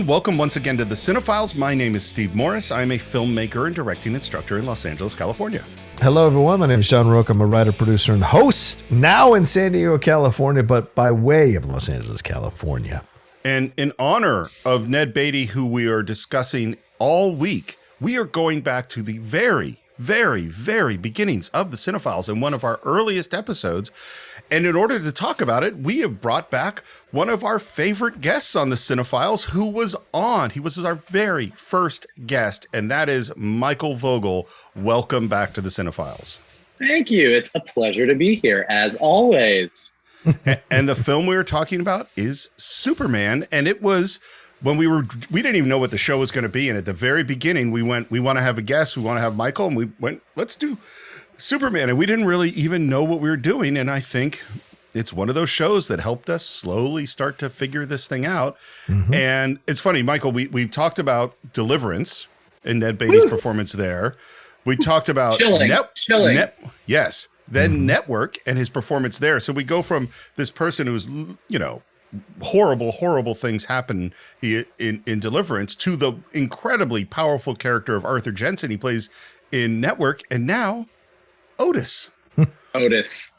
everyone. Welcome once again to the Cine-Files. My name is Steve Morris. I'm a filmmaker and directing instructor in Los Angeles, California. Hello, everyone. My name is John Roque. I'm a writer, producer, and host now in San Diego, California, but by way of Los Angeles, California. And in honor of Ned Beatty, who we are discussing all week, we are going back to the very beginnings of the Cine-Files in one of our earliest episodes. And in order to talk about it, we have brought back one of our favorite guests on the Cine-Files who was on. He was our very first guest, and that is Michael Vogel. Welcome back to the Cine-Files. Thank you. It's a pleasure to be here, as always. And the film we were talking about is Superman, and it was when we didn't even know what the show was going to be. And at the very beginning, we want to have a guest. We want to have Michael. And we went, let's do Superman. And we didn't really even know what we were doing. And I think it's one of those shows that helped us slowly start to figure this thing out. Mm-hmm. And it's funny, Michael, we talked about Deliverance and Ned Beatty's performance there. We talked about Chilling. Yes. Then Network and his performance there. So we go from this person who's, horrible things happen in Deliverance to the incredibly powerful character of Arthur Jensen he plays in Network, and now Otis. Otis.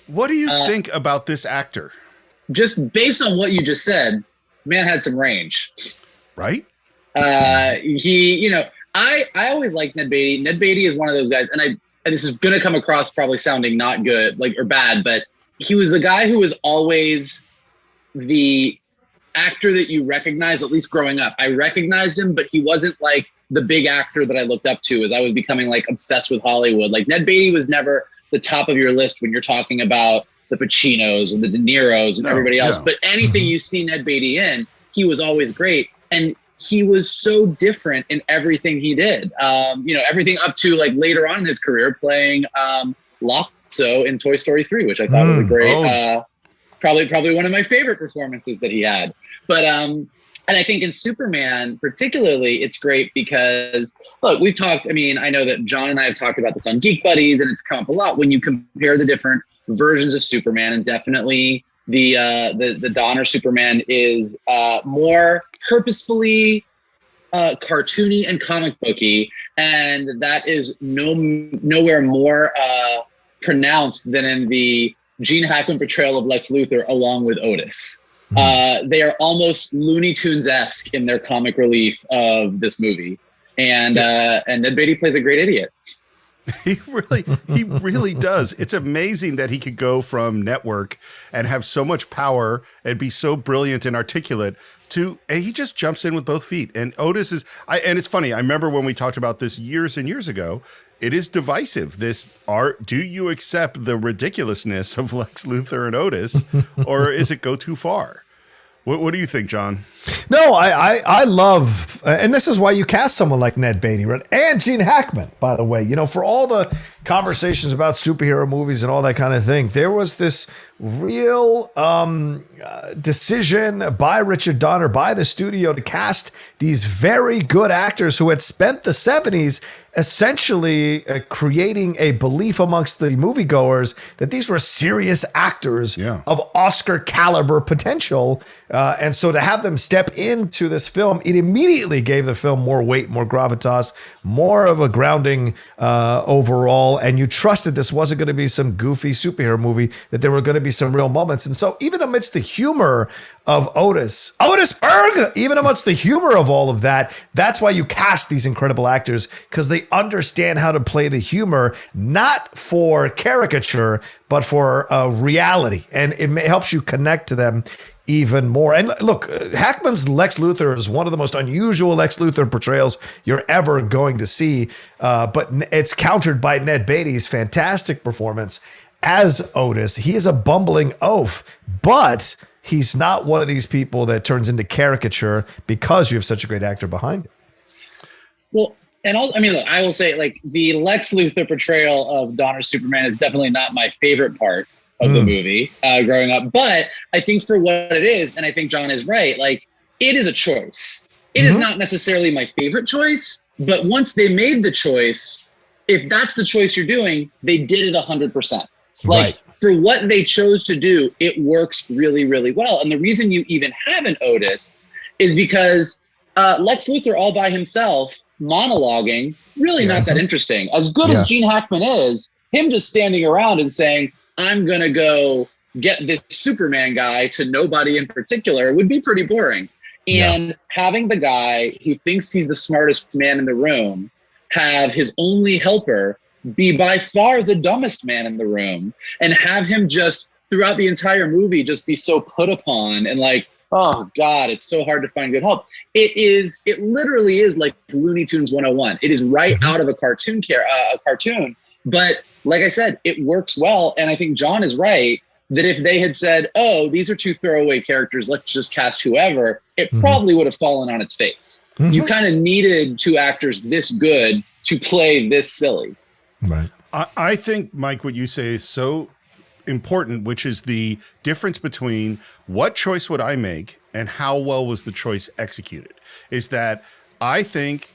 What do you think about this actor? Just based on what you just said, man had some range. Right? I always liked Ned Beatty. Ned Beatty is one of those guys, and this is going to come across probably sounding not good, or bad, but he was the guy who was always the actor that you recognize, at least growing up. I recognized him, but he wasn't like the big actor that I looked up to as I was becoming like obsessed with Hollywood. Like Ned Beatty was never the top of your list when you're talking about the Pacinos and the De Niros and everybody else. But anything you see Ned Beatty in, he was always great. And he was so different in everything he did. Everything up to like later on in his career playing Lotso in Toy Story 3, which I thought was a great, probably one of my favorite performances that he had. But and I think in Superman particularly, it's great because look, we've talked. I mean, I know that John and I have talked about this on Geek Buddies, and it's come up a lot when you compare the different versions of Superman, and definitely the Donner Superman is more purposefully cartoony and comic booky, and that is nowhere more pronounced than in the Gene Hackman portrayal of Lex Luthor along with Otis. They are almost Looney Tunes-esque in their comic relief of this movie, and Ned Beatty plays a great idiot. He really does. It's amazing that he could go from Network and have so much power and be so brilliant and articulate and he just jumps in with both feet. And Otis and it's funny. I remember when we talked about this years and years ago, it is divisive. Do you accept the ridiculousness of Lex Luthor and Otis, or is it go too far? What do you think, John? No, I love, and this is why you cast someone like Ned Beatty, right? And Gene Hackman, by the way. For all the conversations about superhero movies and all that kind of thing, there was this real decision by Richard Donner, by the studio, to cast these very good actors who had spent the 70s essentially creating a belief amongst the moviegoers that these were serious actors of Oscar caliber potential. And so to have them step into this film, it immediately gave the film more weight, more gravitas, more of a grounding overall. And you trusted this wasn't going to be some goofy superhero movie, that there were going to be some real moments. And so even amidst the humor of Otisburg, even amongst the humor of all of that, that's why you cast these incredible actors, because they understand how to play the humor, not for caricature, but for reality. And it helps you connect to them even more. And look, Hackman's Lex Luthor is one of the most unusual Lex Luthor portrayals you're ever going to see. But it's countered by Ned Beatty's fantastic performance as Otis. He is a bumbling oaf, but he's not one of these people that turns into caricature because you have such a great actor behind it. Well, and look, I will say, like, the Lex Luthor portrayal of Donner's Superman is definitely not my favorite part of the movie growing up. But I think for what it is, and I think John is right, like, it is a choice. It is not necessarily my favorite choice, but once they made the choice, if that's the choice you're doing, they did it 100%. Like, for what they chose to do, it works really, really well. And the reason you even have an Otis is because Lex Luthor all by himself, monologuing, really not that interesting. As good as Gene Hackman is, him just standing around and saying, I'm going to go get this Superman guy to nobody in particular would be pretty boring. And having the guy who thinks he's the smartest man in the room have his only helper be by far the dumbest man in the room, and have him just throughout the entire movie just be so put upon and like, oh God, it's so hard to find good help. It literally is like Looney Tunes 101. It is right out of a cartoon, but like I said, it works well. And I think John is right that if they had said, oh, these are two throwaway characters, let's just cast whoever, it probably would have fallen on its face. You kind of needed two actors this good to play this silly. Right. I think, Mike, what you say is so important, which is the difference between what choice would I make and how well was the choice executed. Is that I think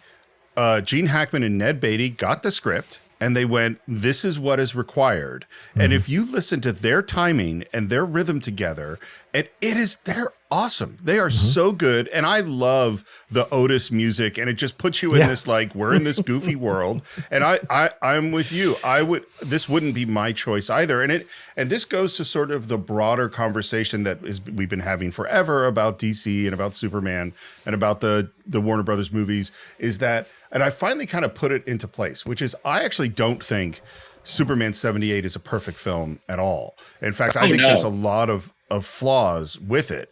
Gene Hackman and Ned Beatty got the script and they went, this is what is required. And if you listen to their timing and their rhythm together, they're awesome. They are so good. And I love the Otis music, and it just puts you in this, like, we're in this goofy world. And I'm with you. This wouldn't be my choice either. And this goes to sort of the broader conversation that we've been having forever about DC and about Superman and about the Warner Brothers movies, is that, and I finally kind of put it into place, which is I actually don't think Superman 78 is a perfect film at all. In fact, I think there's a lot of flaws with it.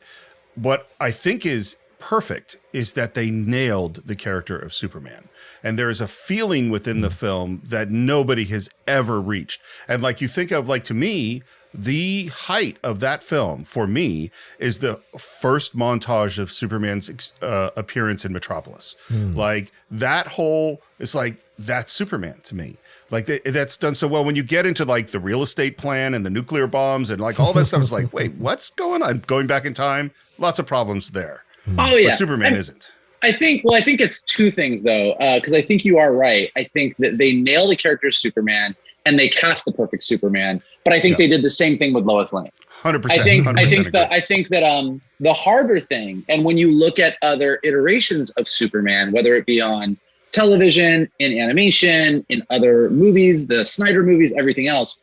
What I think is perfect is that they nailed the character of Superman. And there is a feeling within the film that nobody has ever reached. And like you think of, like, to me, the height of that film for me is the first montage of Superman's appearance in Metropolis. Like that whole, it's like, that's Superman to me. Like that's done so well. When you get into like the real estate plan and the nuclear bombs and like all that stuff, is like, wait, what's going on? Going back in time, lots of problems there. Oh yeah, but Superman isn't. I think it's two things though, because I think you are right. I think that they nail the character of Superman and they cast the perfect Superman. But I think they did the same thing with Lois Lane. 100%. I think that the harder thing, and when you look at other iterations of Superman, whether it be on television, in animation, in other movies, the Snyder movies, everything else,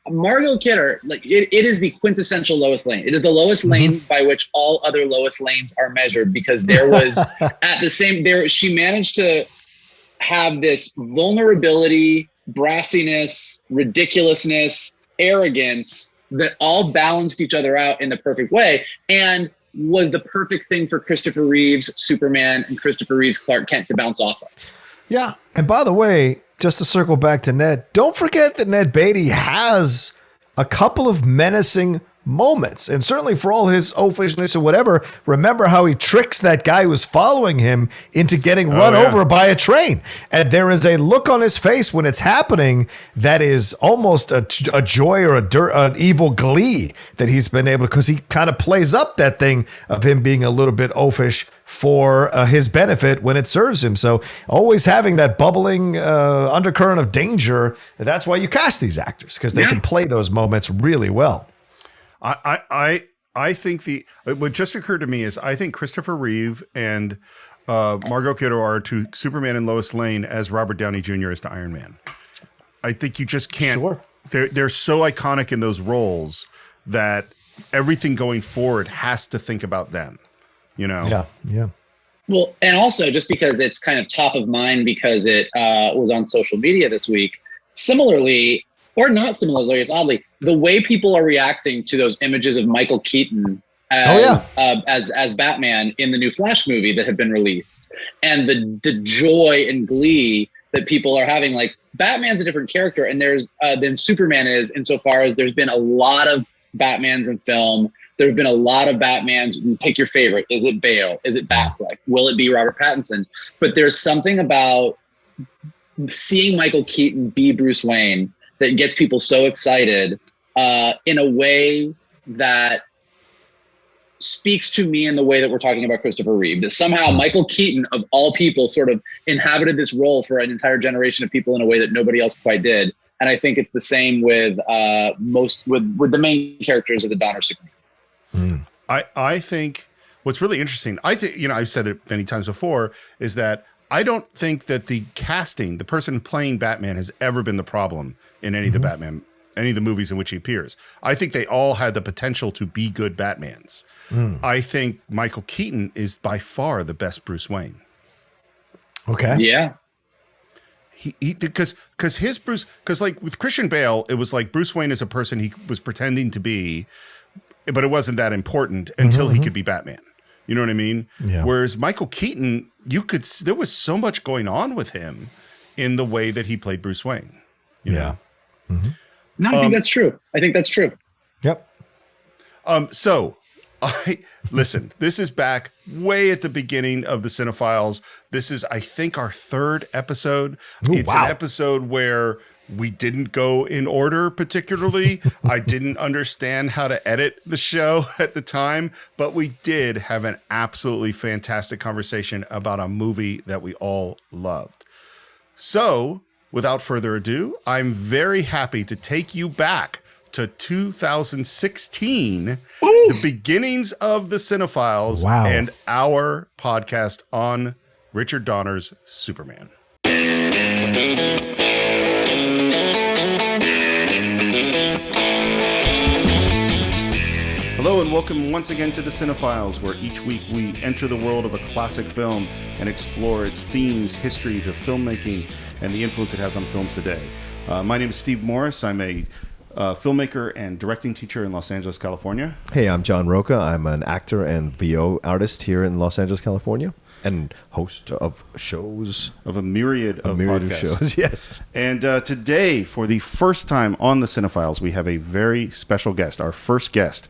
Margot Kidder, like it is the quintessential Lois Lane. It is the Lois Lane by which all other Lois Lanes are measured, because there was she managed to have this vulnerability, brassiness, ridiculousness, arrogance that all balanced each other out in the perfect way, and was the perfect thing for Christopher Reeve's Superman and Christopher Reeve's Clark Kent to bounce off of. Yeah. And by the way, just to circle back to Ned, don't forget that Ned Beatty has a couple of menacing moments. And certainly for all his oafishness or whatever, remember how he tricks that guy who was following him into getting run over by a train. And there is a look on his face when it's happening that is almost a joy or an evil glee that he's been able to, because he kind of plays up that thing of him being a little bit oafish for his benefit when it serves him. So always having that bubbling undercurrent of danger. That's why you cast these actors, because they can play those moments really well. I think what just occurred to me is I think Christopher Reeve and Margot Kidder are to Superman and Lois Lane as Robert Downey Jr. is to Iron Man. I think you just can't. Sure. They're so iconic in those roles that everything going forward has to think about them. You know? Yeah. Well, and also just because it's kind of top of mind because it was on social media this week. Similarly, or not similarly, it's oddly, the way people are reacting to those images of Michael Keaton as Batman in the new Flash movie that have been released, and the joy and glee that people are having. Like, Batman's a different character, and than Superman is, insofar as there's been a lot of Batmans in film. There have been a lot of Batmans. Pick your favorite. Is it Bale? Is it Batfleck? Will it be Robert Pattinson? But there's something about seeing Michael Keaton be Bruce Wayne that gets people so excited in a way that speaks to me in the way that we're talking about Christopher Reeve. That somehow Michael Keaton, of all people, sort of inhabited this role for an entire generation of people in a way that nobody else quite did. And I think it's the same with with the main characters of the Donner Superman. I think what's really interesting, I think, I've said it many times before, is that I don't think that the casting, the person playing Batman, has ever been the problem in any of the Batman, any of the movies in which he appears. I think they all had the potential to be good Batmans. I think Michael Keaton is by far the best Bruce Wayne. Okay. Yeah. Because like with Christian Bale, it was like Bruce Wayne is a person he was pretending to be, but it wasn't that important until he could be Batman. You know what I mean? Yeah. Whereas Michael Keaton, there was so much going on with him in the way that he played Bruce Wayne. You know? No, I think that's true. I think that's true. Yep. So listen, this is back way at the beginning of the Cine-Files. This is, I think, our third episode. It's an episode where we didn't go in order particularly. I didn't understand how to edit the show at the time, but we did have an absolutely fantastic conversation about a movie that we all loved. So, without further ado, I'm very happy to take you back to 2016, the beginnings of the Cine-Files and our podcast on Richard Donner's Superman. Hello and welcome once again to the Cine-Files, where each week we enter the world of a classic film and explore its themes, history, the filmmaking, and the influence it has on films today. My name is Steve Morris. I'm a filmmaker and directing teacher in Los Angeles, California. Hey, I'm John Roca. I'm an actor and VO artist here in Los Angeles, California, and host of shows. Of a myriad of shows, yes. And today, for the first time on the Cine-Files, we have a very special guest, our first guest.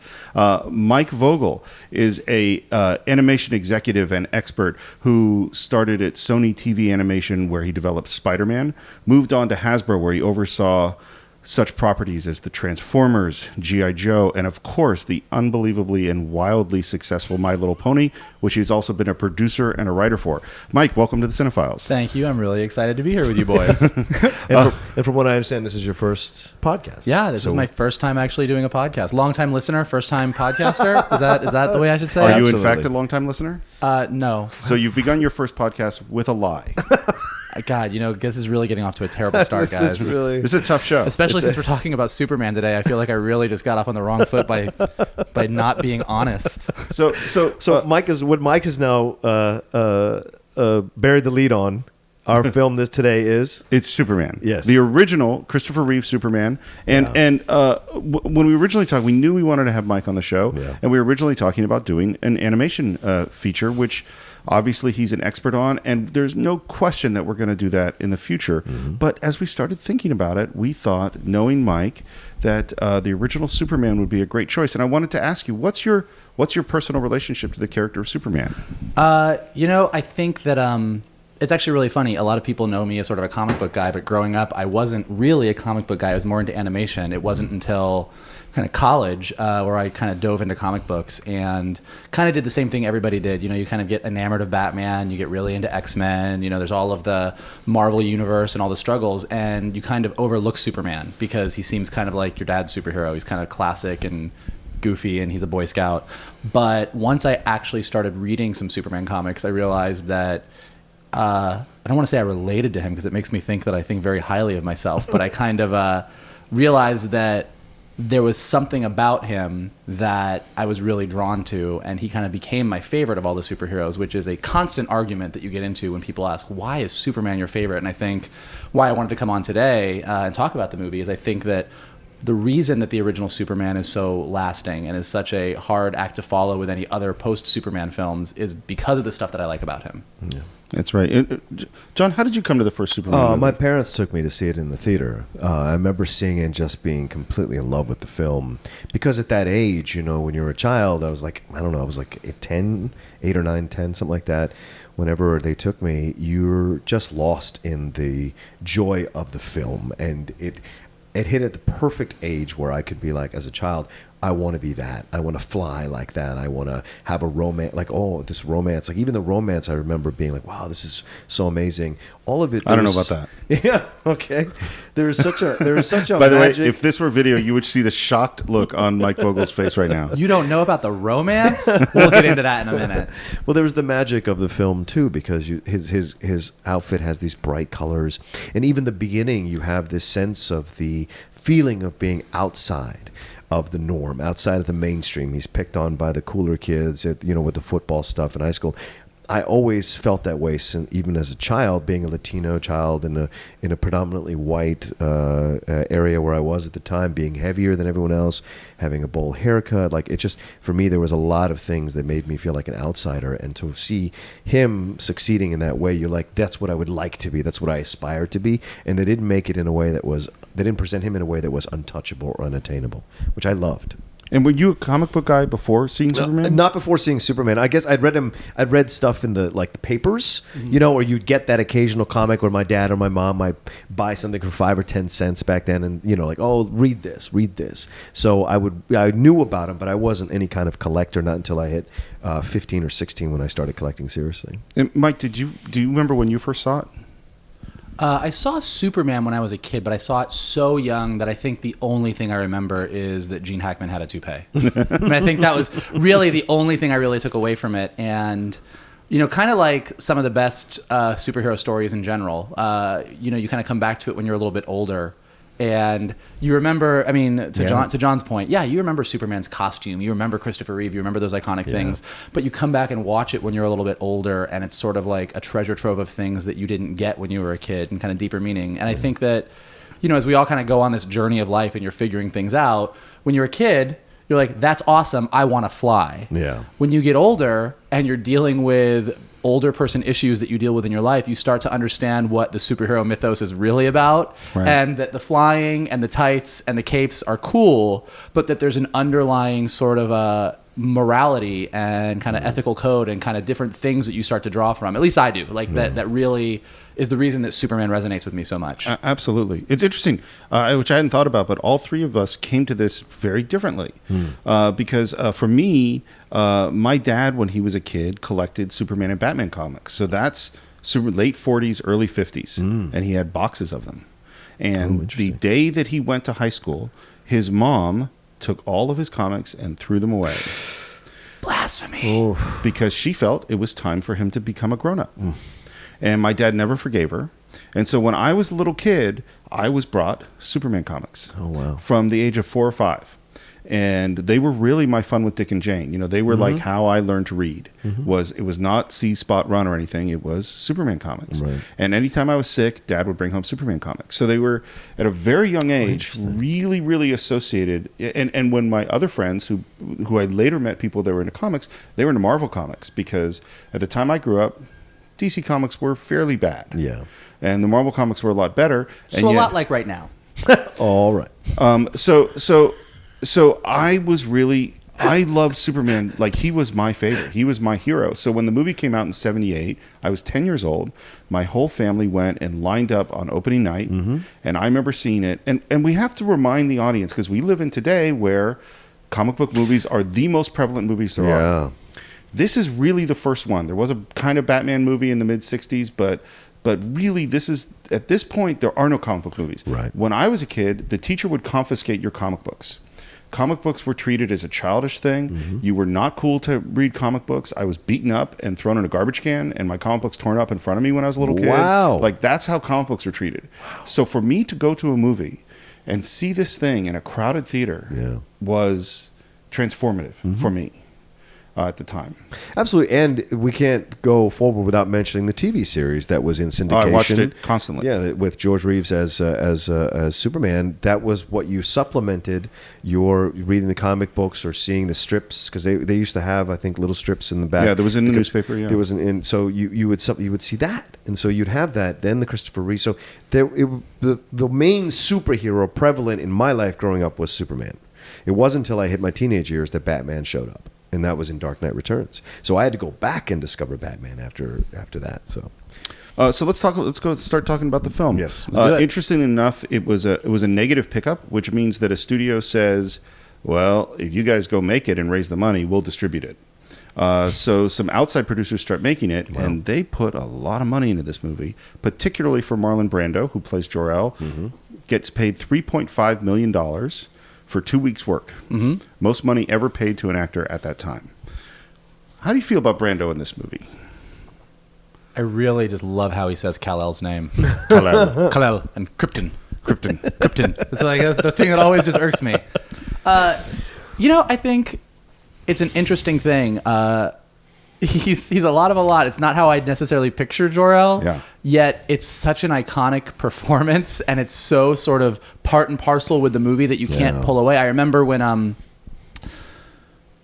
Mike Vogel is a animation executive and expert who started at Sony TV Animation, where he developed Spider-Man, moved on to Hasbro, where he oversaw such properties as the Transformers, G.I. Joe, and of course the unbelievably and wildly successful My Little Pony, which he's also been a producer and a writer for. Mike, welcome to the Cine-Files. Thank you. I'm really excited to be here with you boys. And from what I understand, this is your first podcast. Yeah, this is my first time actually doing a podcast. Long-time listener, first-time podcaster. Is that the way I should say it? Are you in fact a long-time listener? No. So you've begun your first podcast with a lie. God, this is really getting off to a terrible start, guys. This is a tough show. Especially since we're talking about Superman today. I feel like I really just got off on the wrong foot by not being honest. So Mike has now buried the lead on. Our film today is? It's Superman. Yes. The original Christopher Reeve Superman. And when we originally talked, we knew we wanted to have Mike on the show. Yeah. And we were originally talking about doing an animation feature, which obviously he's an expert on. And there's no question that we're going to do that in the future. Mm-hmm. But as we started thinking about it, we thought, knowing Mike, that the original Superman would be a great choice. And I wanted to ask you, what's your personal relationship to the character of Superman? I think that... it's actually really funny. A lot of people know me as sort of a comic book guy, but growing up, I wasn't really a comic book guy. I was more into animation. It wasn't until kind of college where I kind of dove into comic books and kind of did the same thing everybody did. You kind of get enamored of Batman. You get really into X-Men. There's all of the Marvel universe and all the struggles, and you kind of overlook Superman because he seems kind of like your dad's superhero. He's kind of classic and goofy, and he's a Boy Scout. But once I actually started reading some Superman comics, I realized that I don't want to say I related to him because it makes me think that I think very highly of myself, but I kind of realized that there was something about him that I was really drawn to, and he kind of became my favorite of all the superheroes, which is a constant argument that you get into when people ask, why is Superman your favorite? And I think why I wanted to come on today and talk about the movie is I think that the reason that the original Superman is so lasting and is such a hard act to follow with any other post-Superman films is because of the stuff that I like about him. Yeah. That's right. John, how did you come to the first Superman movie? My parents took me to see it in the theater. I remember seeing it and just being completely in love with the film. Because at that age, when you're a child, I was like, I don't know, I was like 10, 8 or 9, 10, something like that. Whenever they took me, you're just lost in the joy of the film. And it hit at the perfect age where I could be like, as a child, I want to be that. I want to fly like that. I want to have a romance, like, oh, this romance. Like, even the romance, I remember being like, wow, this is so amazing. All of it. I don't know about that. Yeah. Okay. There is such a By the magic. way, if this were video, you would see the shocked look on Mike Vogel's face right now. You don't know about the romance? We'll get into that in a minute. Well, there was the magic of the film too, because his outfit has these bright colors, and even the beginning, you have this sense of the feeling of being outside of the norm, outside of the mainstream. He's picked on by the cooler kids, with the football stuff in high school. I always felt that way, even as a child, being a Latino child in a predominantly white area where I was at the time, being heavier than everyone else, having a bowl haircut. Like, it just, for me, there was a lot of things that made me feel like an outsider. And to see him succeeding in that way, you're like, that's what I would like to be. That's what I aspire to be. And they didn't make it in a way they didn't present him in a way that was untouchable or unattainable, which I loved. And were you a comic book guy before seeing Superman? Not before seeing Superman. I guess I'd read stuff in the papers, or you'd get that occasional comic where my dad or my mom might buy something for 5 or 10 cents back then, and like, oh, read this. So I knew about him, but I wasn't any kind of collector, not until I hit 15 or 16 when I started collecting seriously. And Mike, do you remember when you first saw it? I saw Superman when I was a kid, but I saw it so young that I think the only thing I remember is that Gene Hackman had a toupee. I think that was really the only thing I really took away from it. And, kind of like some of the best superhero stories in general, you kind of come back to it when you're a little bit older. And you remember, to John's point, you remember Superman's costume, you remember Christopher Reeve, you remember those iconic things, but you come back and watch it when you're a little bit older, and it's sort of like a treasure trove of things that you didn't get when you were a kid, and kind of deeper meaning. And I think that, as we all kind of go on this journey of life and you're figuring things out, when you're a kid, you're like, that's awesome, I want to fly. Yeah. When you get older and you're dealing with older person issues that you deal with in your life, you start to understand what the superhero mythos is really about, and that the flying and the tights and the capes are cool, but that there's an underlying sort of a morality and kind of ethical code and kind of different things that you start to draw from. At least I do. Like that really is the reason that Superman resonates with me so much. Absolutely. It's interesting, which I hadn't thought about, but all three of us came to this very differently. Because for me, my dad, when he was a kid, collected Superman and Batman comics. So that's late 40s, early 50s. And he had boxes of them. And the day that he went to high school, his mom took all of his comics and threw them away. Blasphemy. Because she felt it was time for him to become a grown-up. And my dad never forgave her. And so when I was a little kid, I was brought Superman comics. Oh, wow. From the age of 4 or 5. And they were really my fun with Dick and Jane. They were like how I learned to read. It was not See Spot Run or anything. It was Superman comics. Right. And anytime I was sick, Dad would bring home Superman comics. So they were, at a very young age, really, really associated. And when my other friends, who I later met people that were into comics, they were into Marvel comics. Because at the time I grew up, DC comics were fairly bad. Yeah. And the Marvel comics were a lot better. So a lot like right now. All right. So I loved Superman. Like, he was my favorite. He was my hero. So when the movie came out in 78, I was 10 years old. My whole family went and lined up on opening night. And I remember seeing it. And we have to remind the audience, because we live in today where comic book movies are the most prevalent movies there are. This is really the first one. There was a kind of Batman movie in the mid-60s, but really, at this point, there are no comic book movies. Right. When I was a kid, the teacher would confiscate your comic books. Comic books were treated as a childish thing. You were not cool to read comic books. I was beaten up and thrown in a garbage can, and my comic books torn up in front of me when I was a little kid. Wow. Like, that's how comic books were treated. So for me to go to a movie and see this thing in a crowded theater was transformative for me. At the time. Absolutely. And we can't go forward without mentioning the TV series that was in syndication. I watched it constantly. Yeah, with George Reeves as Superman. That was what you supplemented your reading the comic books or seeing the strips, because they used to have, I think, little strips in the back. Yeah, there was in the newspaper. Yeah, there was so you would see that, and so you'd have that. Then the Christopher Reeve. So the main superhero prevalent in my life growing up was Superman. It wasn't until I hit my teenage years that Batman showed up. And that was in Dark Knight Returns. So I had to go back and discover Batman after that. So let's go start talking about the film. Yes. Interestingly enough, it was a negative pickup, which means that a studio says, well, if you guys go make it and raise the money, we'll distribute it. So some outside producers start making it, and they put a lot of money into this movie, particularly for Marlon Brando, who plays Jor-El, gets paid $3.5 million for 2 weeks' work. Most money ever paid to an actor at that time. How do you feel about Brando in this movie? I really just love how he says Kal-El's name. Kal-El. Kal-El and Krypton. Krypton. Krypton. It's like that's the thing that always just irks me. I think it's an interesting thing. He's a lot of a lot. It's not how I necessarily picture Jor-El. Yeah. Yet it's such an iconic performance, and it's so sort of part and parcel with the movie that you can't pull away. I remember when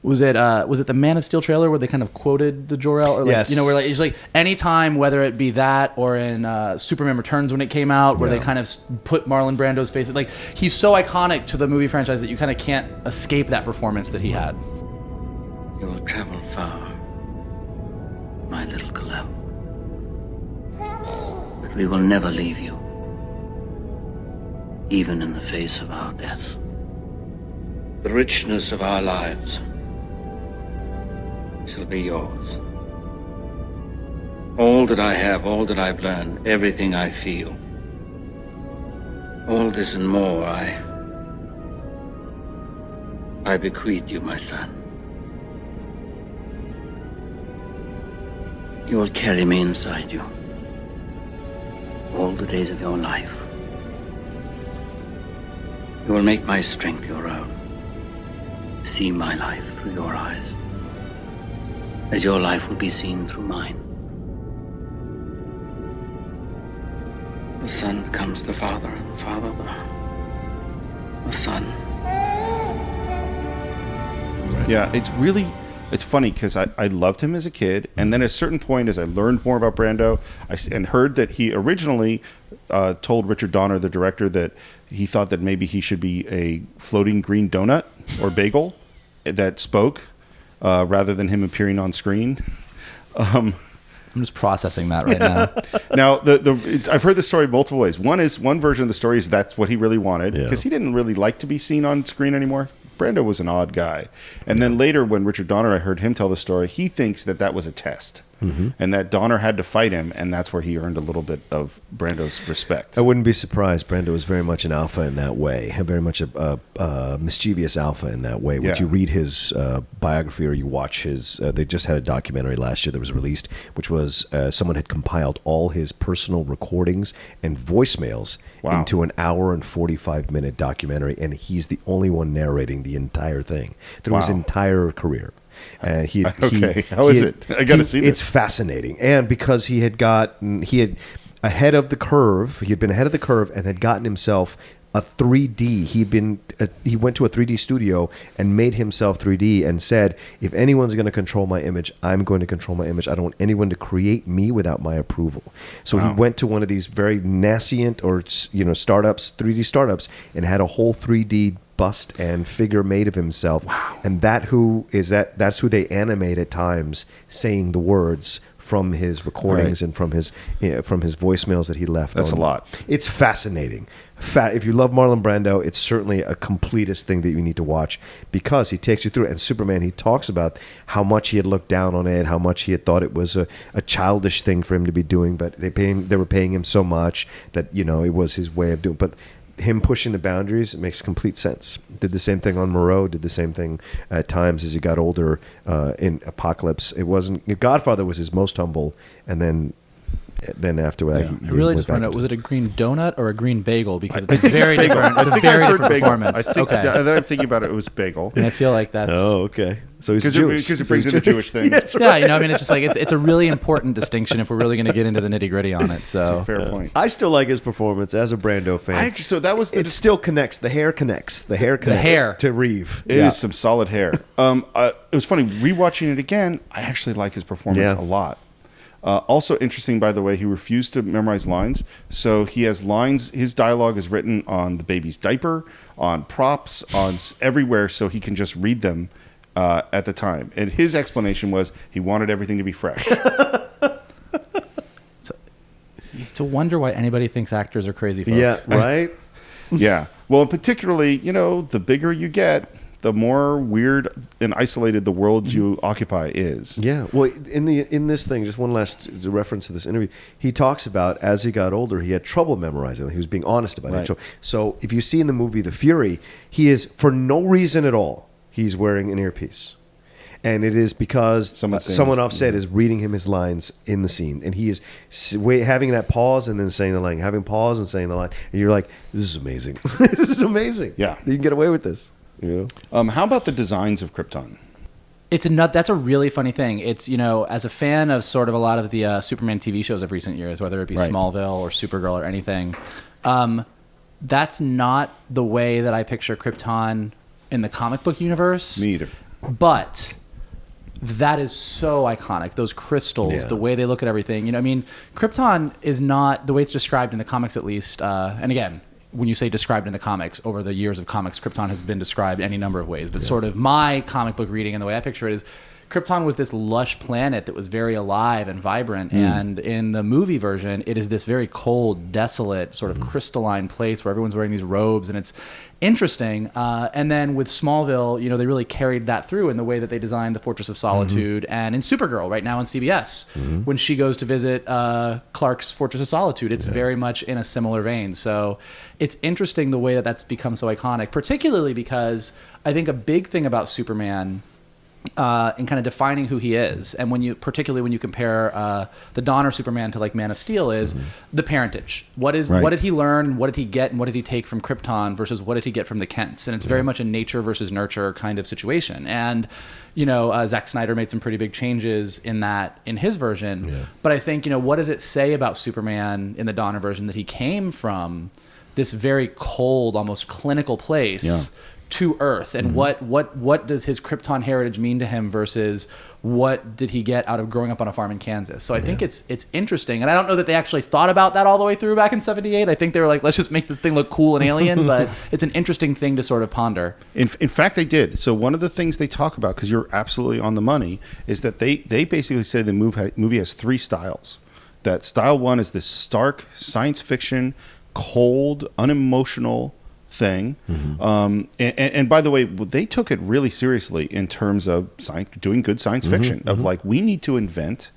was it the Man of Steel trailer where they kind of quoted the Jor-El, or Yes. where it's like anytime, whether it be that or in Superman Returns when it came out, where they kind of put Marlon Brando's face, like he's so iconic to the movie franchise that you kind of can't escape that performance that he had. You will travel far, my little Kal-El. But we will never leave you, even in the face of our death. The richness of our lives shall be yours. All that I have, all that I've learned, everything I feel, all this and more I bequeath you, my son. You will carry me inside you all the days of your life. You will make my strength your own. See my life through your eyes, as your life will be seen through mine. The son becomes the father, and the father the son. Yeah, it's funny because I loved him as a kid, and then at a certain point, as I learned more about Brando, and heard that he originally told Richard Donner, the director, that he thought that maybe he should be a floating green donut or bagel that spoke rather than him appearing on screen. I'm just processing that right now. Now, I've heard the story multiple ways. One version of the story is that's what he really wanted, because he didn't really like to be seen on screen anymore. Brando was an odd guy. And then later, when Richard Donner, I heard him tell the story, he thinks that was a test. And that Donner had to fight him, and that's where he earned a little bit of Brando's respect. I wouldn't be surprised. Brando was very much an alpha in that way, very much a mischievous alpha in that way. When you read his biography or you watch his, they just had a documentary last year that was released, which was someone had compiled all his personal recordings and voicemails into an hour and 45-minute documentary, and he's the only one narrating the entire thing through his entire career. How is it? I got to see this. It's fascinating, and because he had ahead of the curve. He had been ahead of the curve and had gotten himself a 3D. He went to a 3D studio and made himself 3D and said, if anyone's going to control my image, I'm going to control my image. I don't want anyone to create me without my approval. So he went to one of these very nascent or startups, 3D startups, and had a whole 3D bust and figure made of himself. And that's who they animate at times, saying the words from his recordings and from his voicemails that he left. That's a lot. It's fascinating. If you love Marlon Brando, it's certainly a completest thing that you need to watch, because he takes you through it. And Superman, he talks about how much he had looked down on it, how much he had thought it was a childish thing for him to be doing, but they were paying him so much that it was his way of doing. But him pushing the boundaries, it makes complete sense. Did the same thing on Moreau, did the same thing at times as he got older in Apocalypse. Godfather was his most humble, and then after that, I really just want to know, was it a green donut or a green bagel? Because it's very different. It's a very different performance. Then I'm thinking about it was bagel. And I feel like that's... Oh, okay. So he's Jewish. Because it brings in the Jewish thing. It's just like, it's a really important distinction if we're really going to get into the nitty gritty on it. So that's a fair point. I still like his performance as a Brando fan. It still connects. The hair connects. The hair to Reeve. It is some solid hair. It was funny, rewatching it again, I actually like his performance a lot. Also interesting, by the way, he refused to memorize lines. So he has lines. His dialogue is written on the baby's diaper, on props, on everywhere, so he can just read them at the time. And his explanation was he wanted everything to be fresh. It's a wonder why anybody thinks actors are crazy folks. Yeah, right? Yeah. Well, particularly, the bigger you get, the more weird and isolated the world you occupy is. Yeah. Well, in this thing, just one last reference to this interview, he talks about as he got older, he had trouble memorizing. He was being honest about Right. it. So if you see in the movie The Fury, he is, for no reason at all, he's wearing an earpiece. And it is because someone offset is reading him his lines in the scene. And he is having that pause and then saying the line, having pause and saying the line. And you're like, this is amazing. This is amazing. Yeah. You can get away with this. You know? How about the designs of Krypton? That's a really funny thing. It's, as a fan of sort of a lot of the Superman TV shows of recent years, whether it be Right. Smallville or Supergirl or anything, that's not the way that I picture Krypton in the comic book universe. Me either. But that is so iconic. Those crystals, Yeah. the way they look at everything. Krypton is not the way it's described in the comics, at least. And again, when you say described in the comics, over the years of comics, Krypton has been described any number of ways. But sort of my comic book reading and the way I picture it is Krypton was this lush planet that was very alive and vibrant. And in the movie version, it is this very cold, desolate, sort of crystalline place where everyone's wearing these robes. And it's interesting. And then with Smallville, they really carried that through in the way that they designed the Fortress of Solitude. And in Supergirl, right now on CBS, when she goes to visit Clark's Fortress of Solitude, it's very much in a similar vein. So it's interesting the way that that's become so iconic, particularly because I think a big thing about Superman and kind of defining who he is, and particularly when you compare the Donner Superman to like Man of Steel, is the parentage. What did he learn? What did he get? And what did he take from Krypton versus what did he get from the Kents? And it's very much a nature versus nurture kind of situation. And Zack Snyder made some pretty big changes in his version. Yeah. But I think what does it say about Superman in the Donner version that he came from this very cold, almost clinical place? To Earth, and what does his Krypton heritage mean to him versus what did he get out of growing up on a farm in Kansas? So I think it's interesting, and I don't know that they actually thought about that all the way through back in '78. I think they were like, let's just make this thing look cool and alien, but it's an interesting thing to sort of ponder. In fact, they did. So one of the things they talk about, because you're absolutely on the money, is that they basically say the movie has three styles. That style one is this stark science fiction, cold, unemotional thing. And by the way, they took it really seriously in terms of doing good science fiction, of like, we need to invent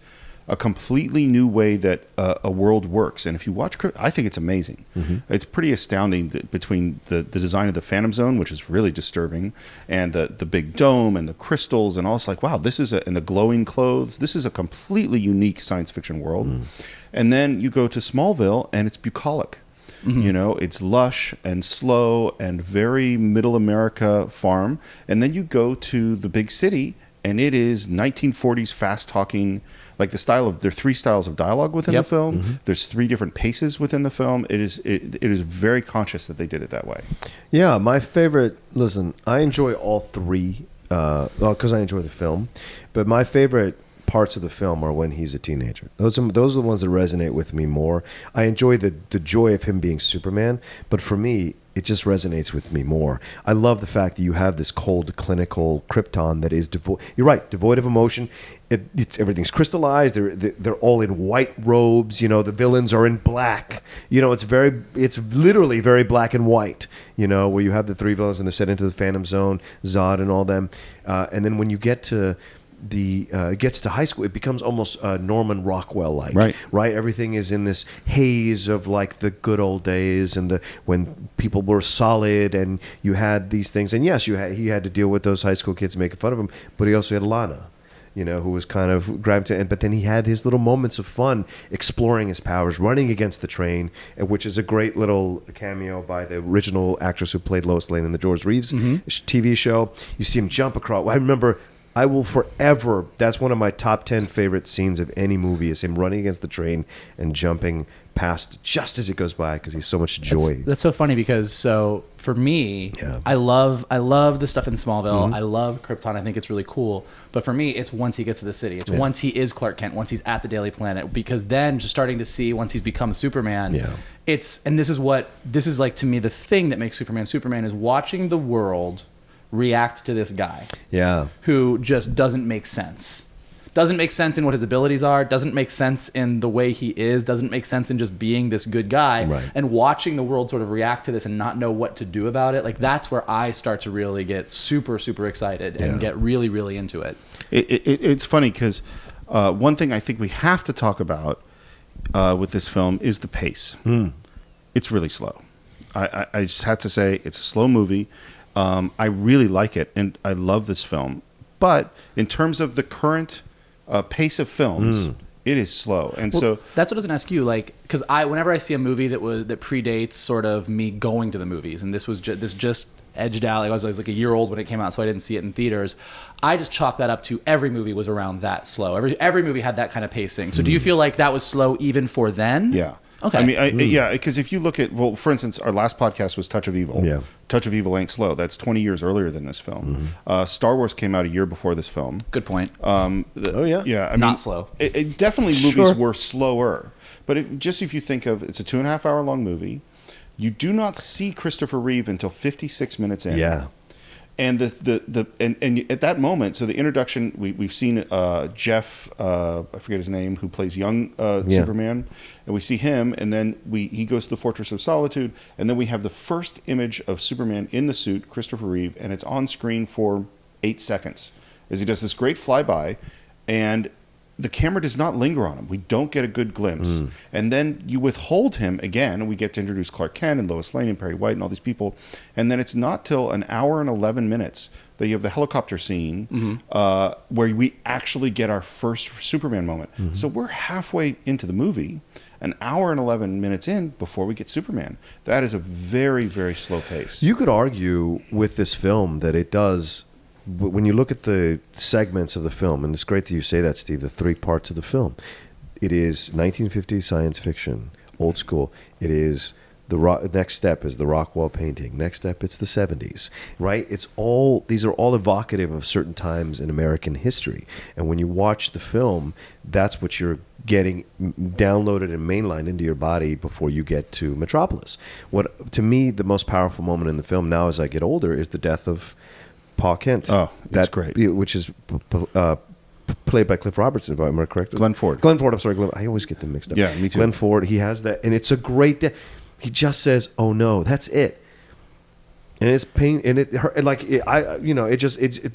a completely new way that a world works. And if you watch, I think it's amazing. It's pretty astounding between the design of the Phantom Zone, which is really disturbing, and the big dome and the crystals and all. It's like, wow, and the glowing clothes. This is a completely unique science fiction world. And then you go to Smallville and it's bucolic. It's lush and slow and very middle America farm. And then you go to the big city and it is 1940s fast talking, like there are three styles of dialogue within the film. There's three different paces within the film. It is very conscious that they did it that way. Yeah, my favorite, listen, I enjoy all three, because I enjoy the film, but my favorite parts of the film are when he's a teenager. Those are the ones that resonate with me more. I enjoy the joy of him being Superman, but for me, it just resonates with me more. I love the fact that you have this cold, clinical Krypton that is devoid. You're right, devoid of emotion. Everything's crystallized. They're all in white robes. The villains are in black. It's literally very black and white. Where you have the three villains and they're set into the Phantom Zone, Zod, and all them. And then when you get to it gets to high school, it becomes almost Norman Rockwell-like, right? Everything is in this haze of like the good old days and when people were solid, and you had these things. And yes, he had to deal with those high school kids making fun of him, but he also had Lana, who was kind of grabbed to, but then he had his little moments of fun exploring his powers, running against the train, which is a great little cameo by the original actress who played Lois Lane in the George Reeves TV show. You see him jump across. I remember. I will forever. That's one of my top 10 favorite scenes of any movie, is him running against the train and jumping past just as it goes by, because he's so much joy. That's so funny, because for me, I love the stuff in Smallville. I love Krypton. I think it's really cool. But for me, it's once he gets to the city. It's once he is Clark Kent, once he's at the Daily Planet, because then just starting to see once he's become Superman. This is like, to me, the thing that makes Superman is watching the world react to this guy who just doesn't make sense. doesn't make sense in what his abilities are, doesn't make sense in the way he is, doesn't make sense in just being this good guy. Right. And watching the world sort of react to this and not know what to do about it, like that's where I start to really get super, super excited and get really, really into it. It's funny because one thing I think we have to talk about with this film is the pace. It's really slow. I just have to say it's a slow movie. I really like it, and I love this film. But in terms of the current pace of films, it is slow. And so that's what I was going to ask you, like, because whenever I see a movie that predates sort of me going to the movies, and this was just edged out. Like, I was like a year old when it came out, so I didn't see it in theaters. I just chalk that up to every movie was around that slow. Every movie had that kind of pacing. So do you feel like that was slow even for then? Yeah. Okay. I mean, yeah, because if you look at, well, for instance, our last podcast was Touch of Evil. Yeah. Touch of Evil ain't slow. That's 20 years earlier than this film. Star Wars came out a year before this film. Good point. Yeah. I Not mean, slow. It definitely movies were slower. But just if you think of, it's a 2.5 hour long movie. You do not see Christopher Reeve until 56 minutes in. Yeah. And and at that moment, so the introduction, we've seen Jeff, I forget his name, who plays young Superman, and we see him, and then he goes to the Fortress of Solitude, and then we have the first image of Superman in the suit, Christopher Reeve, and it's on screen for 8 seconds as he does this great flyby, and the camera does not linger on him. We don't get a good glimpse. And then you withhold him again, and we get to introduce Clark Kent and Lois Lane and Perry White and all these people. And then it's not till an hour and 11 minutes that you have the helicopter scene where we actually get our first Superman moment. So we're halfway into the movie, an hour and 11 minutes in before we get Superman. That is a very, very slow pace. You could argue with this film that it does, when you look at the segments of the film, and it's great that you say that, Steve, the 3 parts of the film. It is 1950s science fiction, old school. It is next step is the rock wall painting. Next step, it's the 70s, right? These are all evocative of certain times in American history. And when you watch the film, that's what you're getting downloaded and mainlined into your body before you get to Metropolis. What, to me, the most powerful moment in the film now as I get older is the death of Pa Kent. Oh, that's great. Which is played by Cliff Robertson, if I'm correct. Glenn Ford. I'm sorry. I always get them mixed up. Yeah, me too. Glenn Ford, he has that, and it's a great death. He just says, "Oh no, that's it," and it's pain, and it hurt.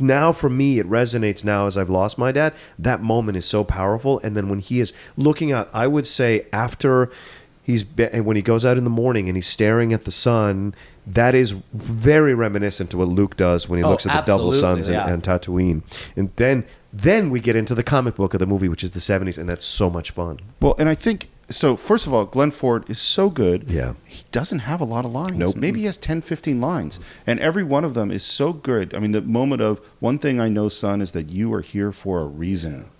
Now for me, it resonates now as I've lost my dad. That moment is so powerful, and then when he is looking out, I would say after when he goes out in the morning and he's staring at the sun. That is very reminiscent to what Luke does when he looks at the double suns and Tatooine. And then we get into the comic book of the movie, which is the 70s, and that's so much fun. Well, and I think, so first of all, Glenn Ford is so good. Yeah. He doesn't have a lot of lines. Nope. Maybe he has 10, 15 lines. And every one of them is so good. I mean, the moment of, one thing I know, son, is that you are here for a reason.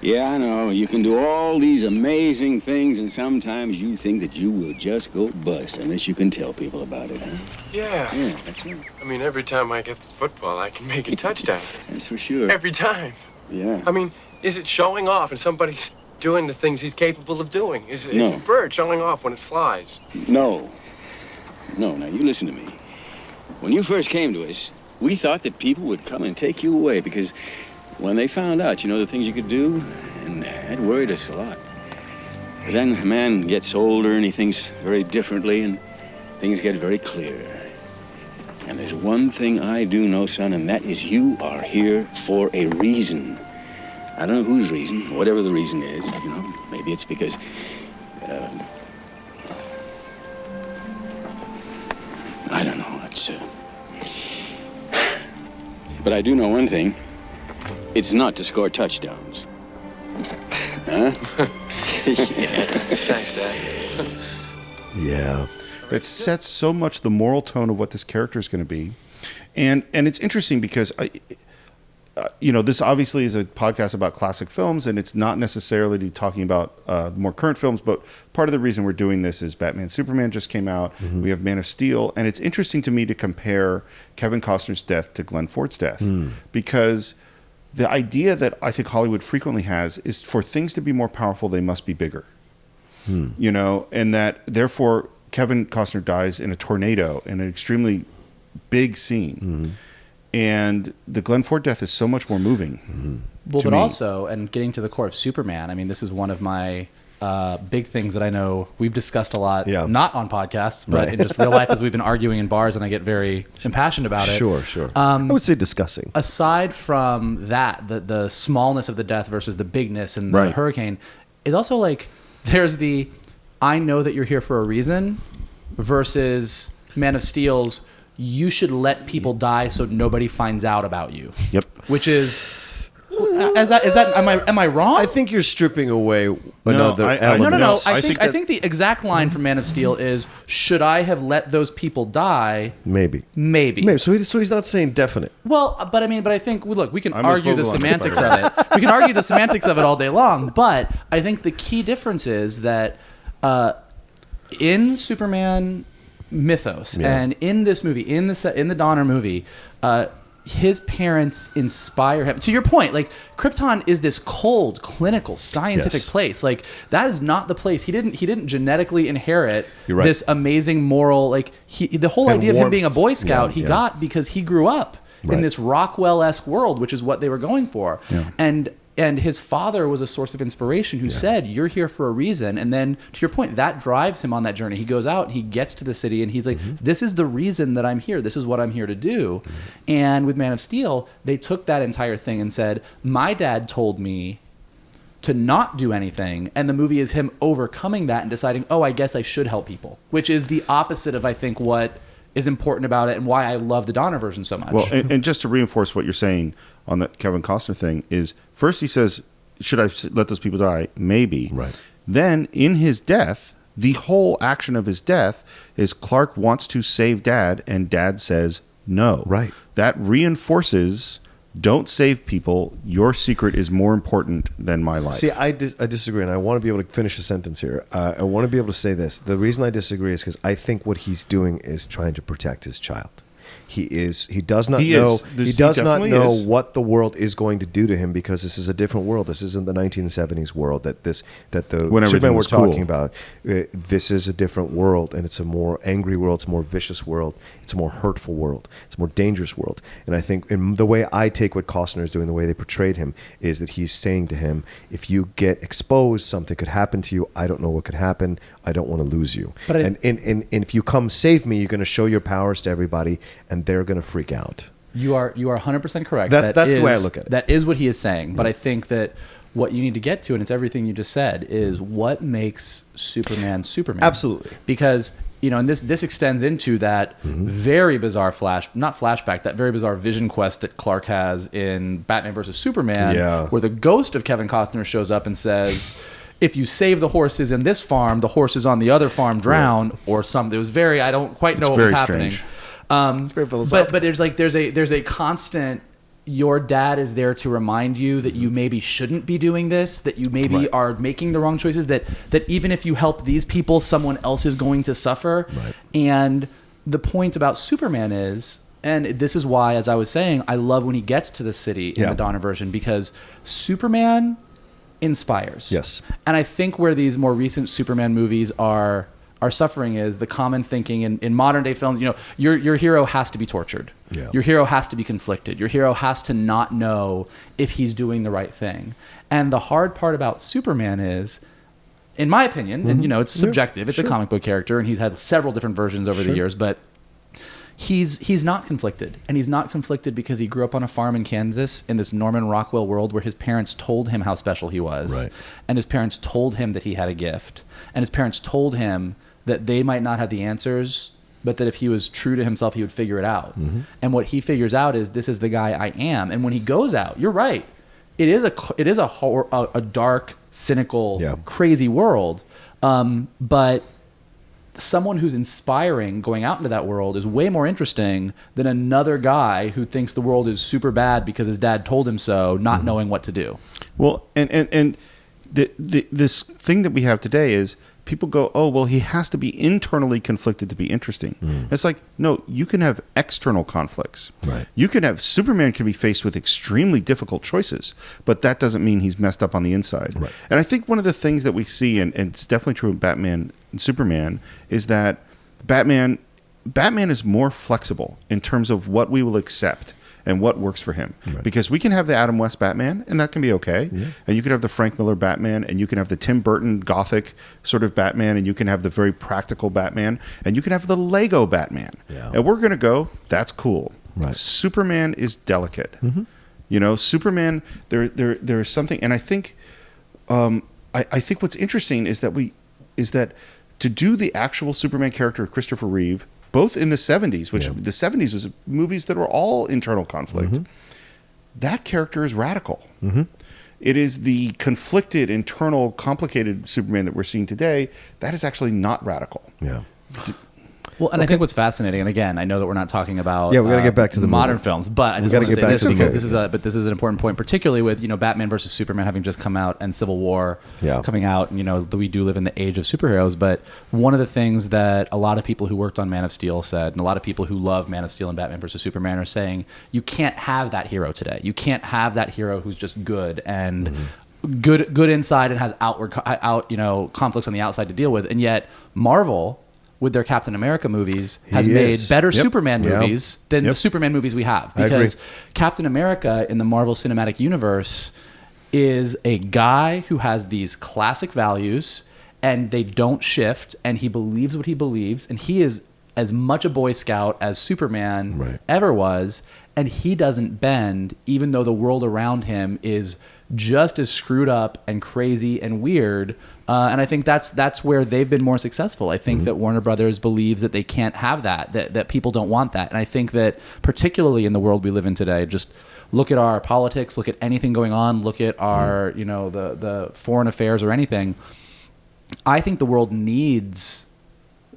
Yeah, I know. You can do all these amazing things, and sometimes you think that you will just go bust unless you can tell people about it, huh? Yeah. Yeah, that's right. I mean, every time I get the football, I can make a touchdown. That's for sure. Every time. Yeah. I mean, is it showing off and somebody's doing the things he's capable of doing? Is No. a bird showing off when it flies? No. No, now you listen to me. When you first came to us, we thought that people would come and take you away because when they found out, the things you could do, and that worried us a lot. But then a man gets older and he thinks very differently and things get very clear. And there's one thing I do know, son, and that is you are here for a reason. I don't know whose reason, whatever the reason is, maybe it's because, I don't know, but I do know one thing, it's not to score touchdowns. Huh? Yeah. Thanks, Dad. Yeah. That sets so much the moral tone of what this character is going to be. And it's interesting because, this obviously is a podcast about classic films, and it's not necessarily talking about more current films, but part of the reason we're doing this is Batman Superman just came out. We have Man of Steel, and it's interesting to me to compare Kevin Costner's death to Glenn Ford's death because the idea that I think Hollywood frequently has is for things to be more powerful, they must be bigger. And that therefore Kevin Costner dies in a tornado in an extremely big scene. And the Glenn Ford death is so much more moving. Well, to but me. also, and getting to the core of Superman, I mean, this is one of my big things that I know we've discussed a lot, not on podcasts, but in just real life as we've been arguing in bars, and I get very impassioned about it. Sure. I would say discussing. Aside from that, the smallness of the death versus the bigness and the hurricane, it's also like there's the I know that you're here for a reason versus Man of Steel's you should let people die so nobody finds out about you. Yep. Which is am I wrong? I think you're stripping away another element. No. I think the exact line from Man of Steel is, should I have let those people die? Maybe. So he's not saying definite. Well, but I think, look, we can argue the semantics of it. We can argue the semantics of it all day long, but I think the key difference is that in Superman mythos and in this movie, in the Donner movie, his parents inspire him. To your point, like Krypton is this cold, clinical, scientific place. Like that is not the place. He didn't genetically inherit this amazing moral. Like the whole idea of him being a Boy Scout, he got because he grew up in this Rockwell-esque world, which is what they were going for. Yeah. And his father was a source of inspiration who said, you're here for a reason. And then, to your point, that drives him on that journey. He goes out, he gets to the city, and he's like, this is the reason that I'm here. This is what I'm here to do. And with Man of Steel, they took that entire thing and said, my dad told me to not do anything. And the movie is him overcoming that and deciding, oh, I guess I should help people, which is the opposite of, I think, what is important about it and why I love the Donner version so much. Well, and just to reinforce what you're saying on the Kevin Costner thing is, first he says, should I let those people die? Maybe. Right. Then in his death, the whole action of his death is Clark wants to save Dad, and Dad says no. Right. That reinforces, don't save people. Your secret is more important than my life. See, I disagree, and I want to be able to finish a sentence here. I want to be able to say this. The reason I disagree is because I think what he's doing is trying to protect his child. He does not know what the world is going to do to him, because this is a different world. This isn't the 1970s world that the Superman we're talking about. This is a different world, and it's a more angry world. It's a more vicious world. It's a more hurtful world. It's a more dangerous world. And I think in the way I take what Costner is doing, the way they portrayed him, is that he's saying to him, if you get exposed, something could happen to you. I don't know what could happen. I don't want to lose you. And if you come save me, you're going to show your powers to everybody, and they're going to freak out. You are 100% correct. That's the way I look at it. That is what he is saying. But I think that what you need to get to, and it's everything you just said, is what makes Superman Superman. Absolutely. Because, and this extends into that very bizarre that very bizarre vision quest that Clark has in Batman versus Superman, where the ghost of Kevin Costner shows up and says, if you save the horses in this farm, the horses on the other farm drown, or something. It was I don't quite know what was happening. Strange. It's very philosophical. But there's a constant, your dad is there to remind you that you maybe shouldn't be doing this, that you maybe are making the wrong choices, that even if you help these people, someone else is going to suffer. Right. And the point about Superman is, and this is why, as I was saying, I love when he gets to the city in the Donner version, because Superman inspires. Yes. And I think where these more recent Superman movies are suffering is the common thinking in modern day films, your hero has to be tortured. Yeah. Your hero has to be conflicted. Your hero has to not know if he's doing the right thing. And the hard part about Superman is, in my opinion, and it's subjective, it's a comic book character, and he's had several different versions over the years, but he's not conflicted. And he's not conflicted because he grew up on a farm in Kansas in this Norman Rockwell world where his parents told him how special he was. Right. And his parents told him that he had a gift. And his parents told him that they might not have the answers, but that if he was true to himself, he would figure it out. And what he figures out is, this is the guy I am. And when he goes out, you're right. It is a dark, cynical, crazy world. But someone who's inspiring going out into that world is way more interesting than another guy who thinks the world is super bad because his dad told him so, not knowing what to do. Well, and this thing that we have today is, people go, oh, well, he has to be internally conflicted to be interesting. It's like, no, you can have external conflicts. Right. You can have, Superman can be faced with extremely difficult choices, but that doesn't mean he's messed up on the inside. Right. And I think one of the things that we see, and it's definitely true of Batman and Superman, is that Batman is more flexible in terms of what we will accept and what works for him. Because we can have the Adam West Batman, and that can be okay. And you can have the Frank Miller Batman, and you can have the Tim Burton Gothic sort of Batman, and you can have the very practical Batman, and you can have the Lego Batman. And we're going to go, that's cool. Superman is delicate. You know, Superman, there's something, and I think I think what's interesting is that to do the actual Superman character of Christopher Reeve, both in the 70s, which the 70s was movies that were all internal conflict, that character is radical. It is the conflicted, internal, complicated Superman that we're seeing today that is actually not radical. Well, and I think what's fascinating, and again, I know that we're not talking about we got to get back to the modern movie. films, but I just want to say this because this is an important point, particularly with Batman versus Superman having just come out and Civil War coming out, and we do live in the age of superheroes. But one of the things that a lot of people who worked on Man of Steel said, and a lot of people who love Man of Steel and Batman versus Superman are saying, you can't have that hero today. You can't have that hero who's just good and good inside and has conflicts on the outside to deal with, and yet Marvel, with their Captain America movies, has made better Superman movies than the Superman movies we have. Because Captain America in the Marvel Cinematic Universe is a guy who has these classic values and they don't shift, and he believes what he believes, and he is as much a Boy Scout as Superman ever was, and he doesn't bend, even though the world around him is just as screwed up and crazy and weird. And I think that's where they've been more successful. I think that Warner Brothers believes that they can't have that people don't want that. And I think that particularly in the world we live in today, just look at our politics, look at anything going on, look at our, the foreign affairs or anything. I think the world needs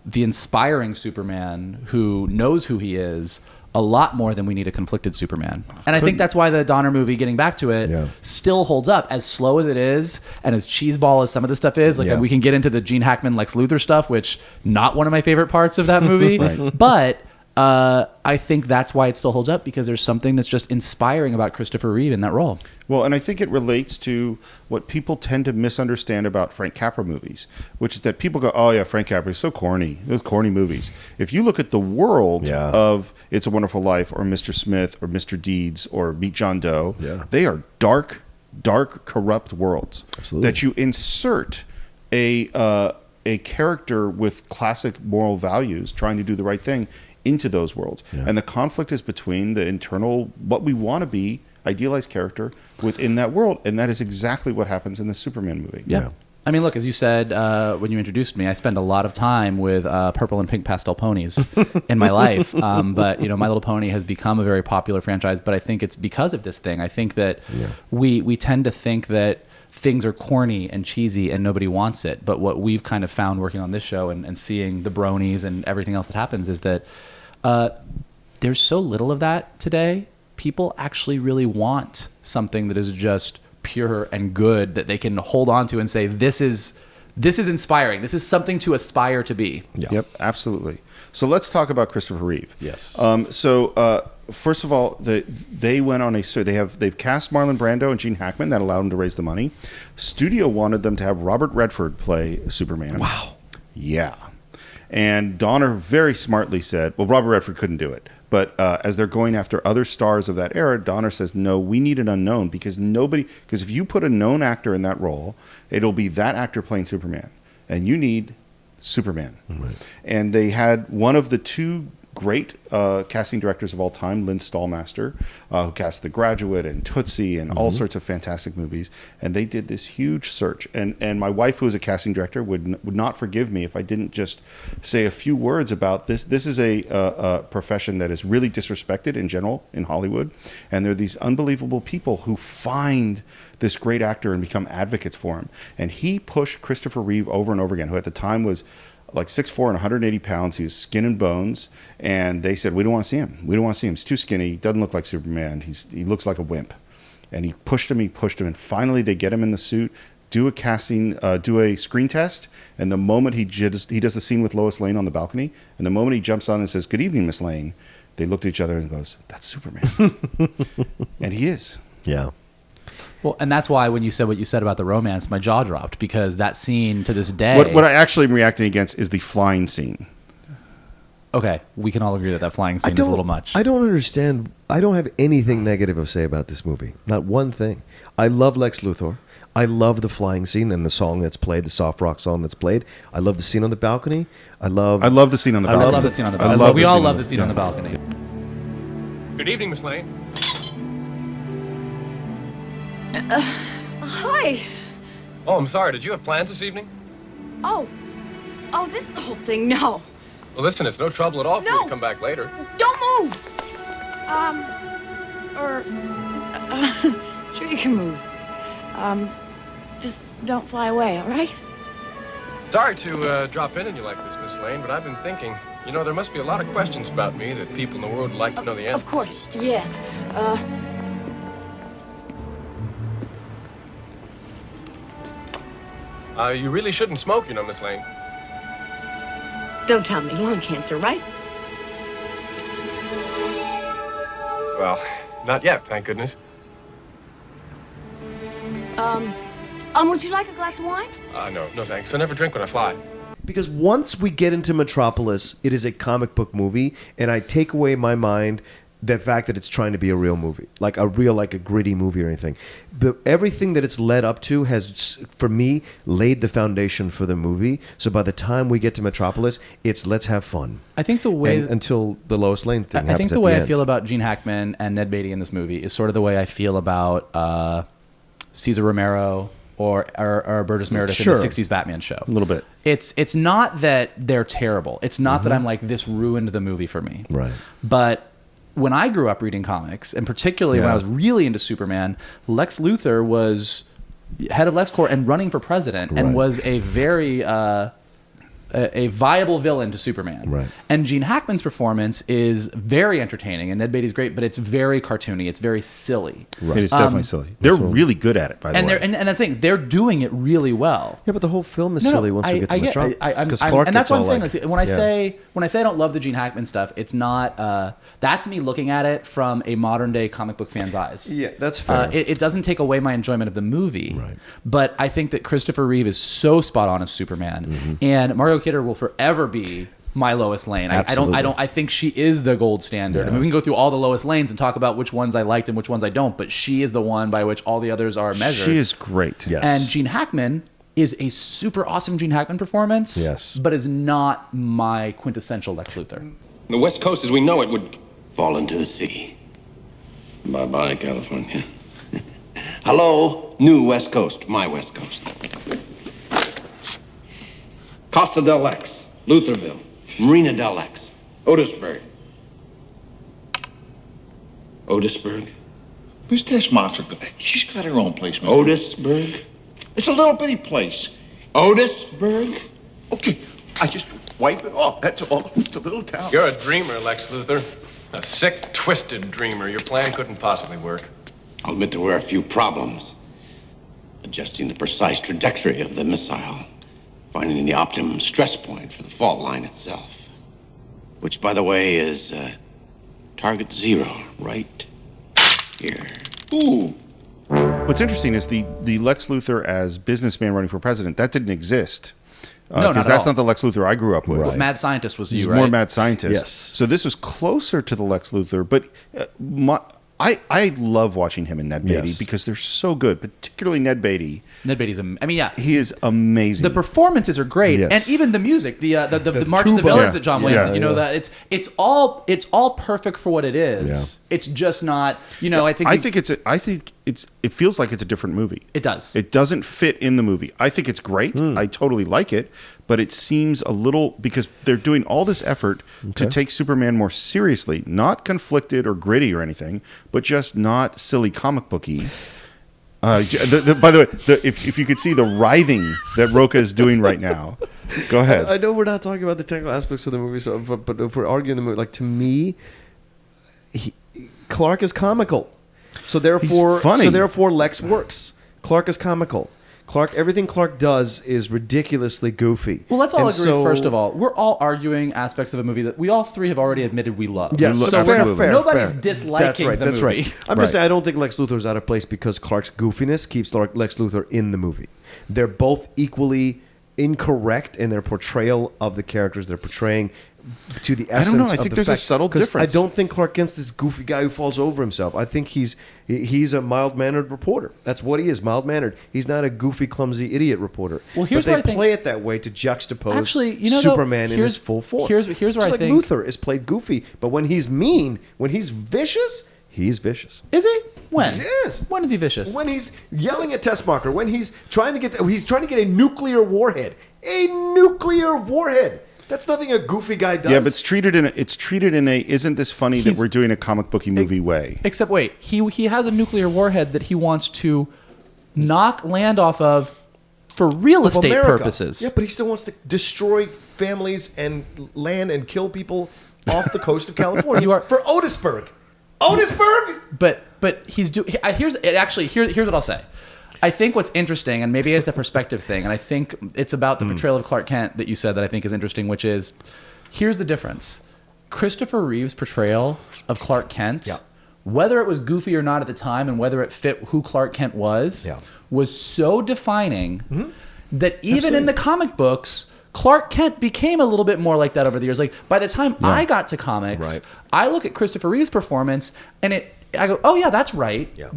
the inspiring Superman who knows who he is a lot more than we need a conflicted Superman. And I think that's why the Donner movie, getting back to it, still holds up. As slow as it is and as cheeseball as some of the stuff is, we can get into the Gene Hackman, Lex Luthor stuff, which not one of my favorite parts of that movie. But I think that's why it still holds up, because there's something that's just inspiring about Christopher Reeve in that role. Well, and I think it relates to what people tend to misunderstand about Frank Capra movies, which is that people go, oh yeah, Frank Capra is so corny. Those corny movies. If you look at the world of It's a Wonderful Life or Mr. Smith or Mr. Deeds or Meet John Doe, they are dark, corrupt worlds that you insert a character with classic moral values trying to do the right thing into those worlds. And the conflict is between the internal, what we want to be, idealized character within that world. And that is exactly what happens in the Superman movie. I mean, look, as you said when you introduced me, I spend a lot of time with purple and pink pastel ponies in my life. But, My Little Pony has become a very popular franchise, but I think it's because of this thing. I think that we tend to think that things are corny and cheesy and nobody wants it. But what we've kind of found working on this show and seeing the bronies and everything else that happens is that there's so little of that today. People actually really want something that is just pure and good that they can hold on to and say, this is inspiring. This is something to aspire to be. Yep, absolutely. So let's talk about Christopher Reeve. First of all, they went on they've cast Marlon Brando and Gene Hackman. That allowed them to raise the money. Studio wanted them to have Robert Redford play Superman. Wow. Yeah. And Donner very smartly said, well, Robert Redford couldn't do it. But as they're going after other stars of that era, Donner says, no, we need an unknown, because if you put a known actor in that role, it'll be that actor playing Superman. And you need Superman. And they had one of the two great casting directors of all time, Lynn Stallmaster, who cast The Graduate and Tootsie and all sorts of fantastic movies. And they did this huge search. And my wife, who is a casting director, would not forgive me if I didn't just say a few words about this. This is a profession that is really disrespected in general in Hollywood. And there are these unbelievable people who find this great actor and become advocates for him. And he pushed Christopher Reeve over and over again, who at the time was like 6'4" and 180 pounds. He was skin and bones. And they said, we don't want to see him. We don't want to see him. He's too skinny. He doesn't look like Superman. He looks like a wimp. And he pushed him. And finally they get him in the suit, do a casting, do a screen test. And the moment he does the scene with Lois Lane on the balcony, and the moment he jumps on and says, good evening, Miss Lane, they looked at each other and goes, that's Superman. And he is. Yeah. Well, and that's why when you said what you said about the romance, my jaw dropped, because that scene to this day. What I actually am reacting against is the flying scene. Okay, we can all agree that flying scene is a little much. I don't understand. I don't have anything negative to say about this movie. Not one thing. I love Lex Luthor. I love the flying scene and the song that's played, the soft rock song that's played. I love the scene on the balcony. I love the scene on the balcony. I love the scene on the balcony. We all love the scene on the balcony. Good evening, Miss Lane. Hi. Oh, I'm sorry. Did you have plans this evening? Oh, this whole thing, no. Well, listen, it's no trouble at all for you to come back later. Don't move. Sure you can move. Just don't fly away, all right? Sorry to drop in on you like this, Miss Lane, but I've been thinking, you know, there must be a lot of questions about me that people in the world would like to know the answers. Of course, yes. You really shouldn't smoke, you know, Miss Lane. Don't tell me. Lung cancer, right? Well, not yet, thank goodness. Would you like a glass of wine? No thanks. I never drink when I fly. because once we get into Metropolis, it is a comic book movie, and I take away my mind the fact that it's trying to be a real movie, like a gritty movie or anything. Everything that it's led up to has, for me, laid the foundation for the movie. So by the time we get to Metropolis, it's let's have fun. I think the way until the Lois Lane thing. I think the way I feel about Gene Hackman and Ned Beatty in this movie is sort of the way I feel about Cesar Romero or Burgess Meredith in the '60s Batman show. A little bit. It's not that they're terrible. It's not that I'm like, this ruined the movie for me. Right. But when I grew up reading comics, and particularly when I was really into Superman, Lex Luthor was head of LexCorp and running for president, and was a very a viable villain to Superman. Right. And Gene Hackman's performance is very entertaining, and Ned Beatty's great, but it's very cartoony. It's very silly. Right. It is definitely silly. They're really good at it, by the way. And that's the thing. They're doing it really well. Yeah, but the whole film is silly once we get to Metropolis. And that's what I'm saying. Like, when I say I don't love the Gene Hackman stuff, it's not. That's me looking at it from a modern day comic book fan's eyes. Yeah, that's fair. It doesn't take away my enjoyment of the movie. Right. But I think that Christopher Reeve is so spot on as Superman, and Margot Kidder will forever be my Lois Lane. I think she is the gold standard. Yeah. I mean, we can go through all the Lois Lanes and talk about which ones I liked and which ones I don't, but she is the one by which all the others are measured. She is great. Yes. And Gene Hackman is a super awesome Gene Hackman performance. Yes. But is not my quintessential Lex Luthor. The West Coast, as we know it, would Fall into the sea. Bye-bye, California. Hello, new West Coast, my West Coast. Costa del Lex, Lutherville, Marina del Lex, Otisburg. Otisburg? Who's this monster? She's got her own place, man. Otisburg? It's a little bitty place. Otisburg? Okay, I just wipe it off. That's all. It's a little town. You're a dreamer, Lex Luthor. A sick, twisted dreamer. Your plan couldn't possibly work. I'll admit there were a few problems. Adjusting the precise trajectory of the missile. Finding the optimum stress point for the fault line itself. Which, by the way, is target 0, right here. Ooh. What's interesting is the Lex Luthor as businessman running for president, that didn't exist. No, not at that's all. not the Lex Luthor I grew up with. Right. Mad Scientist was He's you, right? more mad scientist. Yes. So this was closer to the Lex Luthor, but I love watching him and Ned Beatty because they're so good, particularly Ned Beatty. Ned Beatty's He is amazing. The performances are great, Yes. and even the music, the March of the tuba. Villains Yeah. that John Williams, Yeah. that it's all perfect for what it is. Yeah. It's just not, I think it feels like it's a different movie. it does. It doesn't fit in the movie. I think it's great. I totally like it, but it seems a little, because they're doing all this effort to take Superman more seriously, not conflicted or gritty or anything, but just not silly comic booky. By the way, if you could see the writhing that Roca is doing right now, go ahead. I know we're not talking about the technical aspects of the movie, but if we're arguing the movie, like, to me, Clark is comical, so therefore, He's funny. So therefore, Lex works. Clark is comical. Everything Clark does is ridiculously goofy. Well, let's all And agree. so- First of all, we're all arguing aspects of a movie that we all three have already admitted we love. Yes, So fair, absolutely. Nobody's disliking that's right, the that's movie. Right. I'm just saying, I don't think Lex Luthor is out of place because Clark's goofiness keeps Lex Luthor in the movie. They're both equally incorrect in their portrayal of the characters they're portraying to the I essence. don't know. I of think the there's a fact- subtle 'cause difference. I don't think Clark Kent's this goofy guy who falls over himself. I think he's a mild-mannered reporter. That's what he is, mild-mannered. He's not a goofy, clumsy idiot reporter. Well, here's but what I they think- play it that way to juxtapose Actually, you know, though, Superman in his full form. here's where Just I like think- Luther is played goofy, but when he's mean, when he's vicious, he's vicious. Is he? When? Yes. When is he vicious? When he's yelling at Tessmacher, when he's trying to get a nuclear warhead. A nuclear warhead. That's nothing a goofy guy does. Yeah, but it's treated in a isn't this funny that He's- we're doing a comic booky movie way? Except wait, he has a nuclear warhead that he wants to knock land off of for real Of estate America. purposes. Yeah, but he still wants to destroy families and land and kill people off the coast of California. You are- for Otisburg. Otisburg. But he's here's what I'll say. I think what's interesting, and maybe it's a perspective thing, and I think it's about the portrayal of Clark Kent that you said that I think is interesting, which is, here's the difference. Christopher Reeve's portrayal of Clark Kent, Yeah. whether it was goofy or not at the time, and whether it fit who Clark Kent was so defining that even in the comic books, Clark Kent became a little bit more like that over the years. Like, by the time I got to comics, Right. I look at Christopher Reeve's performance, and I go, oh yeah, that's right. Yeah.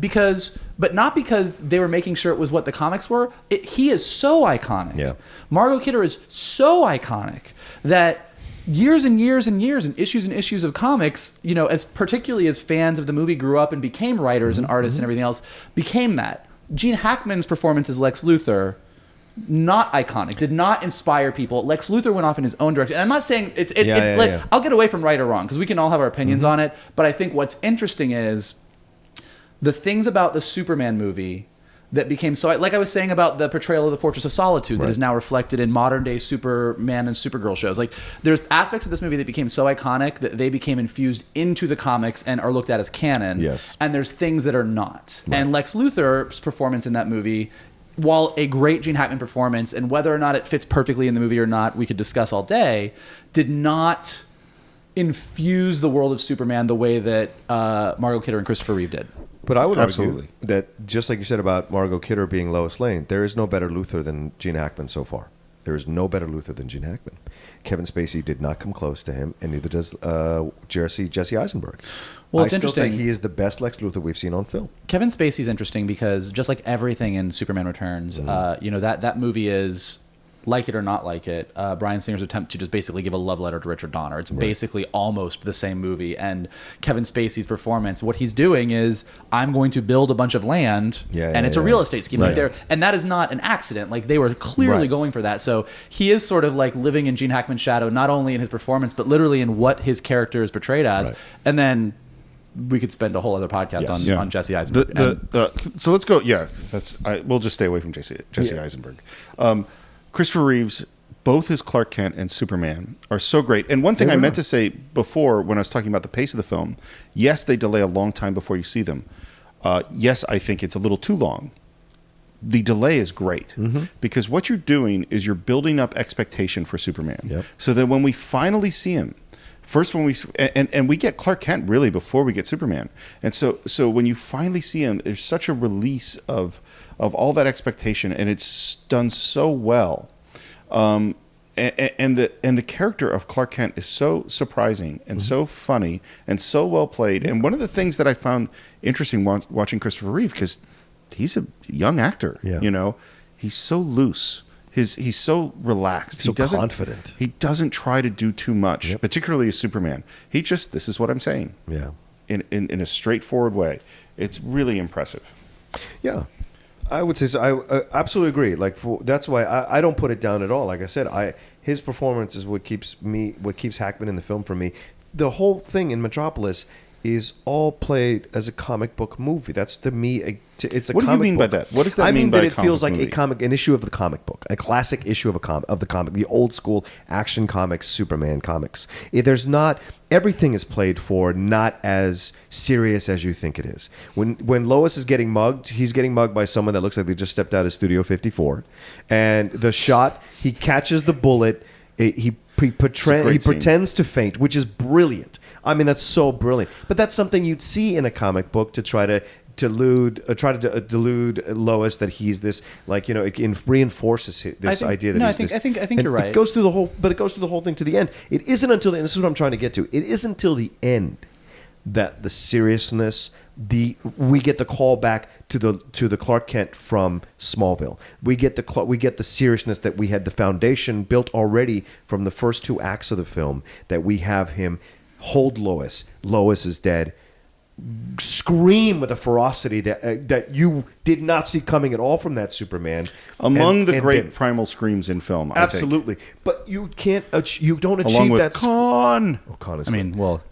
But not because they were making sure it was what the comics were. He is so iconic. Yeah. Margot Kidder is so iconic that years and years and years and issues of comics, you know, as particularly as fans of the movie grew up and became writers and artists and everything else, became that. Gene Hackman's performance as Lex Luthor, not iconic, did not inspire people. Lex Luthor went off in his own direction. And I'm not saying Yeah. I'll get away from right or wrong because we can all have our opinions on it. But I think what's interesting is the things about the Superman movie that became so, like I was saying about the portrayal of the Fortress of Solitude that is now reflected in modern day Superman and Supergirl shows. Like, there's aspects of this movie that became so iconic that they became infused into the comics and are looked at as canon. Yes. And there's things that are not. And Lex Luthor's performance in that movie, while a great Gene Hackman performance, and whether or not it fits perfectly in the movie or not, we could discuss all day, did not infuse the world of Superman the way that Margot Kidder and Christopher Reeve did. But I would Absolutely. argue that just like you said about Margot Kidder being Lois Lane, there is no better Luthor than Gene Hackman so far. There is no better Luthor than Gene Hackman. Kevin Spacey did not come close to him, and neither does Jesse Eisenberg. Well, I it's still interesting. think he is the best Lex Luthor we've seen on film. Kevin Spacey's interesting because just like everything in Superman Returns, you know, that movie is, like it or not like it, Bryan Singer's attempt to just basically give a love letter to Richard Donner. It's basically almost the same movie. And Kevin Spacey's performance, what he's doing is, I'm going to build a bunch of land, and it's a real estate scheme. Right. Like there, and that is not an accident. Like, they were clearly Right. going for that. So he is sort of like living in Gene Hackman's shadow, not only in his performance, but literally in what his character is portrayed as. Right. And then we could spend a whole other podcast on Jesse Eisenberg. So let's go. Yeah, we'll just stay away from Jesse Eisenberg. Christopher Reeves, both his Clark Kent and Superman are so great. And one thing I meant to say before when I was talking about the pace of the film, yes, they delay a long time before you see them. Yes, I think it's a little too long. The delay is great because what you're doing is you're building up expectation for Superman. So that when we finally see him, first when we get Clark Kent really before we get Superman. And so when you finally see him, there's such a release of all that expectation, and it's done so well. And the character of Clark Kent is so surprising and so funny and so well played. And one of the things that I found interesting watching Christopher Reeve, because he's a young actor, you know, he's so loose. He's so relaxed. So confident. He doesn't try to do too much, particularly as Superman. He just, this is what I'm saying. Yeah. In a straightforward way. It's really impressive. Yeah. I would say so. I absolutely agree. Like, that's why I don't put it down at all. Like I said, his performance is what keeps Hackman in the film for me. The whole thing in Metropolis is all played as a comic book movie. That's to me, it's a What do you comic mean by book. that? What does that I mean mean by that a it feels comic like movie? an issue of the comic book, a classic issue of of the comic, the old school Action Comics, Superman comics. There's not everything is played for not as serious as you think it is. When Lois is getting mugged, he's getting mugged by someone that looks like they just stepped out of Studio 54, and the shot, he catches the bullet, he pretends to faint, which is brilliant. I mean, that's so brilliant. But that's something you'd see in a comic book to try to delude Lois that he's this, like, it reinforces this idea that he's this. I think you're right. It goes through the whole thing to the end. It isn't until the end. This is what I'm trying to get to. It isn't until the end that the seriousness, we get the call back to the Clark Kent from Smallville. We get the seriousness that we had, the foundation built already from the first 2 acts of the film, that we have him hold Lois. Lois is dead. Scream with a ferocity that you did not see coming at all from that Superman. Among the great primal screams in film, absolutely. I think. But you don't achieve Along with that. Khan. Khan is.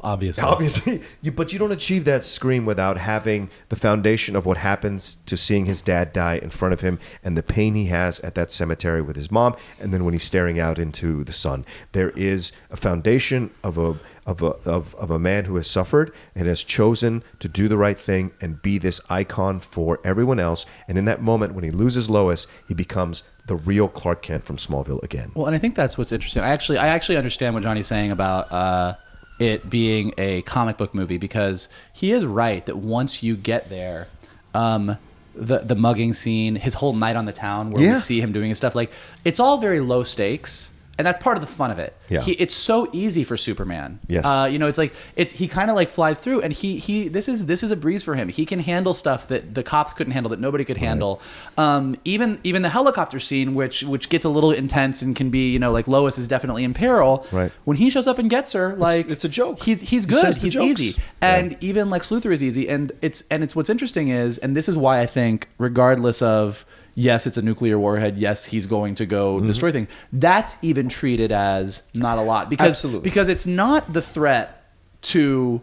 Obviously, but you don't achieve that scream without having the foundation of what happens to seeing his dad die in front of him, and the pain he has at that cemetery with his mom, and then when he's staring out into the sun. There is a foundation of a man who has suffered and has chosen to do the right thing and be this icon for everyone else. And in that moment, when he loses Lois, he becomes the real Clark Kent from Smallville again. Well, and I think that's what's interesting. I actually understand what Johnny's saying about it being a comic book movie, because he is right that once you get there, the mugging scene, his whole night on the town where we see him doing his stuff, like, it's all very low stakes. And that's part of the fun of it. Yeah. It's so easy for Superman. Yes. It's like he kind of like flies through, and this is a breeze for him. He can handle stuff that the cops couldn't handle, that nobody could handle. Even the helicopter scene, which gets a little intense and can be, like, Lois is definitely in peril. Right. When he shows up and gets her, like, it's a joke. He's good. says the He's jokes. easy. And even Lex Luthor is easy. And it's what's interesting is, and this is why I think, regardless of, yes, it's a nuclear warhead, yes, he's going to go destroy things, that's even treated as not a lot. Because it's not the threat to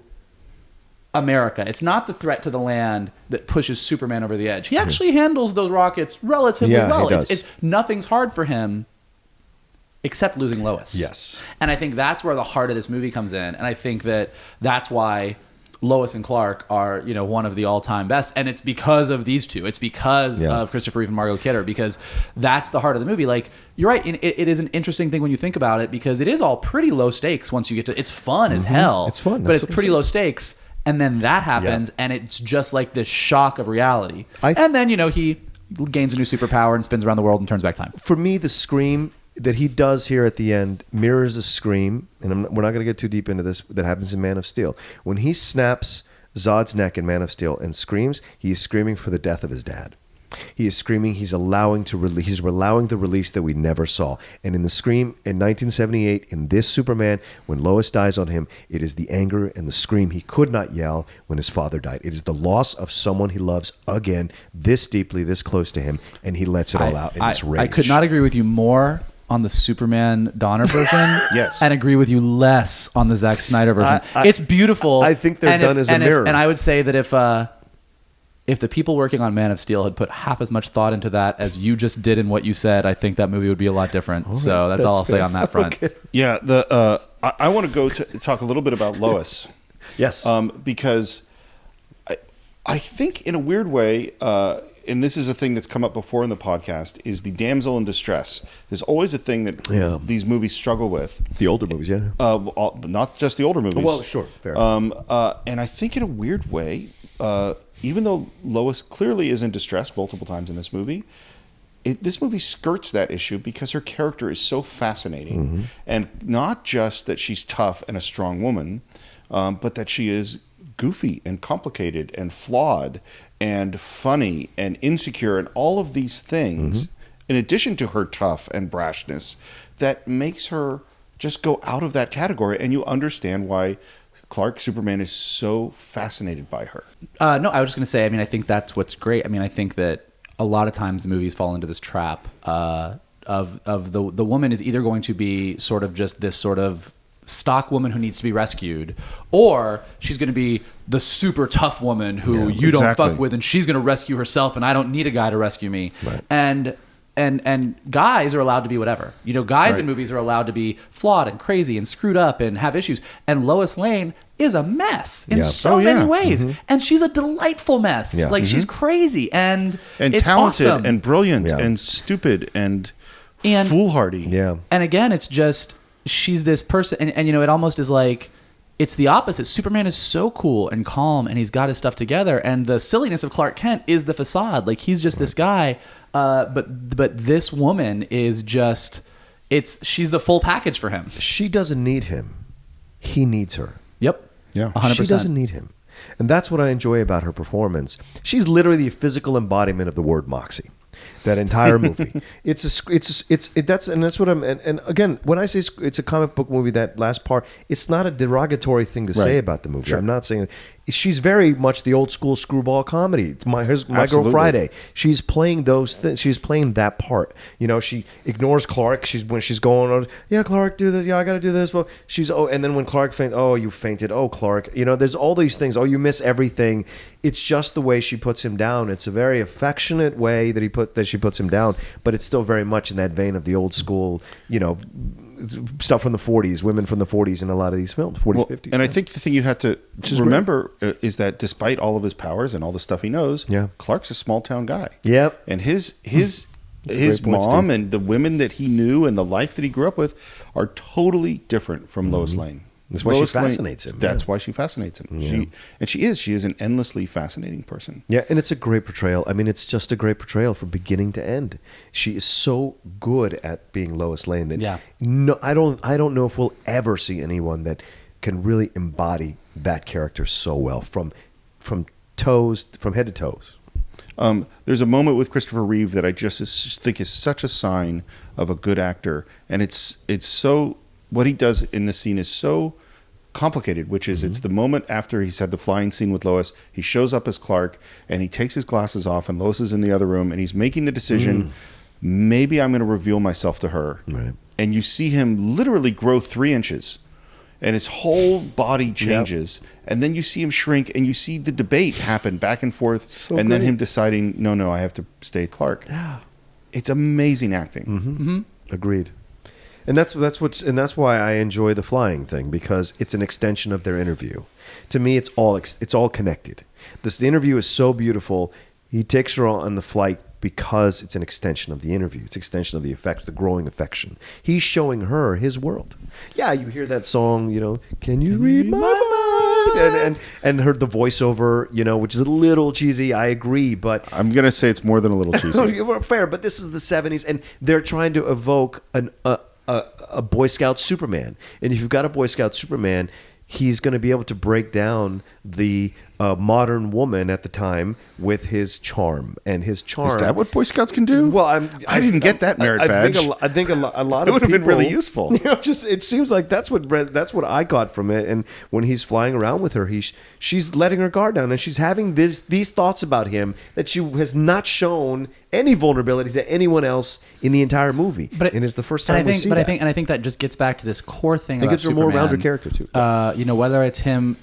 America. It's not the threat to the land that pushes Superman over the edge. He actually handles those rockets relatively well. He does. It's nothing's hard for him except losing Lois. Yes. And I think that's where the heart of this movie comes in. And I think that's why Lois and Clark are, one of the all-time best, and it's because of these two. It's because of Christopher Reeve and Margot Kidder, because that's the heart of the movie. Like, you're right, it is an interesting thing when you think about it, because it is all pretty low stakes once you get to. It's fun as hell. It's fun, but it's pretty low stakes, and then that happens, and it's just like this shock of reality. And then he gains a new superpower and spins around the world and turns back time. For me, the scream that he does here at the end mirrors a scream, and we're not going to get too deep into this, that happens in Man of Steel. When he snaps Zod's neck in Man of Steel and screams, he is screaming for the death of his dad. He is screaming, he's allowing the release that we never saw. And in the scream in 1978, in this Superman, when Lois dies on him, it is the anger and the scream he could not yell when his father died. It is the loss of someone he loves again, this deeply, this close to him, and he lets it all out in this rage. I could not agree with you more on the Superman Donner version, and agree with you less on the Zack Snyder version. It's beautiful. I think they're done as a mirror. And I would say that if the people working on Man of Steel had put half as much thought into that as you just did in what you said, I think that movie would be a lot different. So that's all I'll say on that front. Okay. Yeah, I want to go to talk a little bit about Lois. Yes. Because I think in a weird way, and this is a thing that's come up before in the podcast, is the damsel in distress. There's always a thing that these movies struggle with. The older movies, not just the older movies. Well, sure, fair. And I think in a weird way, even though Lois clearly is in distress multiple times in this movie, this movie skirts that issue because her character is so fascinating. And not just that she's tough and a strong woman, but that she is goofy and complicated and flawed and funny and insecure and all of these things, in addition to her tough and brashness, that makes her just go out of that category. And you understand why Superman is so fascinated by her. No, I was just going to say, I think that's what's great. I think that a lot of times movies fall into this trap of the woman is either going to be sort of just this sort of stock woman who needs to be rescued, or she's going to be the super tough woman who you don't fuck with, and she's going to rescue herself, and I don't need a guy to rescue me. Right. And guys are allowed to be whatever. Guys in movies are allowed to be flawed and crazy and screwed up and have issues. And Lois Lane is a mess in so many ways. And she's a delightful mess. Like, she's crazy and it's talented awesome. and brilliant and stupid and foolhardy. And again, it's just, she's this person, and it almost is like, it's the opposite. Superman is so cool and calm, and he's got his stuff together. And the silliness of Clark Kent is the facade. Like, he's just this guy. But this woman is just, she's the full package for him. She doesn't need him. He needs her. Yep. Yeah. 100%. She doesn't need him. And that's what I enjoy about her performance. She's literally the physical embodiment of the word moxie. That entire movie. That's what I'm, and again, when I say it's a comic book movie, that last part, it's not a derogatory thing to say about the movie. Sure. I'm not saying she's very much the old school screwball comedy. It's My Girl Friday. She's playing those things. She's playing that part. You know, she ignores Clark. When she's going, yeah, Clark, do this. Yeah, I got to do this. Well, and then when Clark faints, oh, you fainted. Oh, Clark. You know, there's all these things. Oh, you miss everything. It's just the way she puts him down. It's a very affectionate way that she puts him down, but it's still very much in that vein of the old school, you know, stuff from the 40s, women from the 40s in a lot of these films, 40s, 50s. And I think the thing you have to remember is that despite all of his powers and all the stuff he knows, Clark's a small town guy. Yep. And his mom and the women that he knew and the life that he grew up with are totally different from Lois Lane. That's why she fascinates him. That's why she fascinates him. Yeah. She is an endlessly fascinating person. Yeah, and it's a great portrayal. I mean, it's just a great portrayal from beginning to end. She is so good at being Lois Lane that I don't know if we'll ever see anyone that can really embody that character so well from head to toes. There's a moment with Christopher Reeve that I just think is such a sign of a good actor, and it's so, what he does in the scene is so complicated, which is it's the moment after he's had the flying scene with Lois. He shows up as Clark and he takes his glasses off, and Lois is in the other room, and he's making the decision, maybe I'm going to reveal myself to her. Right. And you see him literally grow 3 inches, and his whole body changes. And then you see him shrink, and you see the debate happen back and forth, and then him deciding, no, I have to stay Clark. Yeah. It's amazing acting. Agreed. And that's why I enjoy the flying thing, because it's an extension of their interview. To me, it's all connected. The interview is so beautiful. He takes her on the flight because it's an extension of the interview. It's an extension of the growing affection. He's showing her his world. Yeah, you hear that song, you know, can you read my mind? And heard the voiceover, you know, which is a little cheesy. I agree, but I'm gonna say it's more than a little cheesy. Fair, but this is the 70s, and they're trying to evoke a Boy Scout Superman. And if you've got a Boy Scout Superman, he's going to be able to break down the modern woman at the time with his charm. And his charm... Is that what Boy Scouts can do? Well, I didn't get that merit badge. I think a lot of people... It would have been really useful. You know, it seems like that's what I got from it. And when he's flying around with her, she's letting her guard down, and she's having these thoughts about him that she has not shown any vulnerability to anyone else in the entire movie. And it's the first time we see that. I think that just gets back to this core thing about Superman. It gives her a more rounded character, too. You know, whether it's him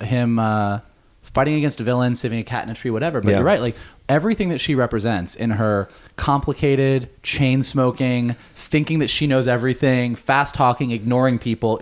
fighting against a villain, saving a cat in a tree, whatever. But you're right. Like, everything that she represents in her complicated, chain smoking, thinking that she knows everything, fast talking, ignoring people,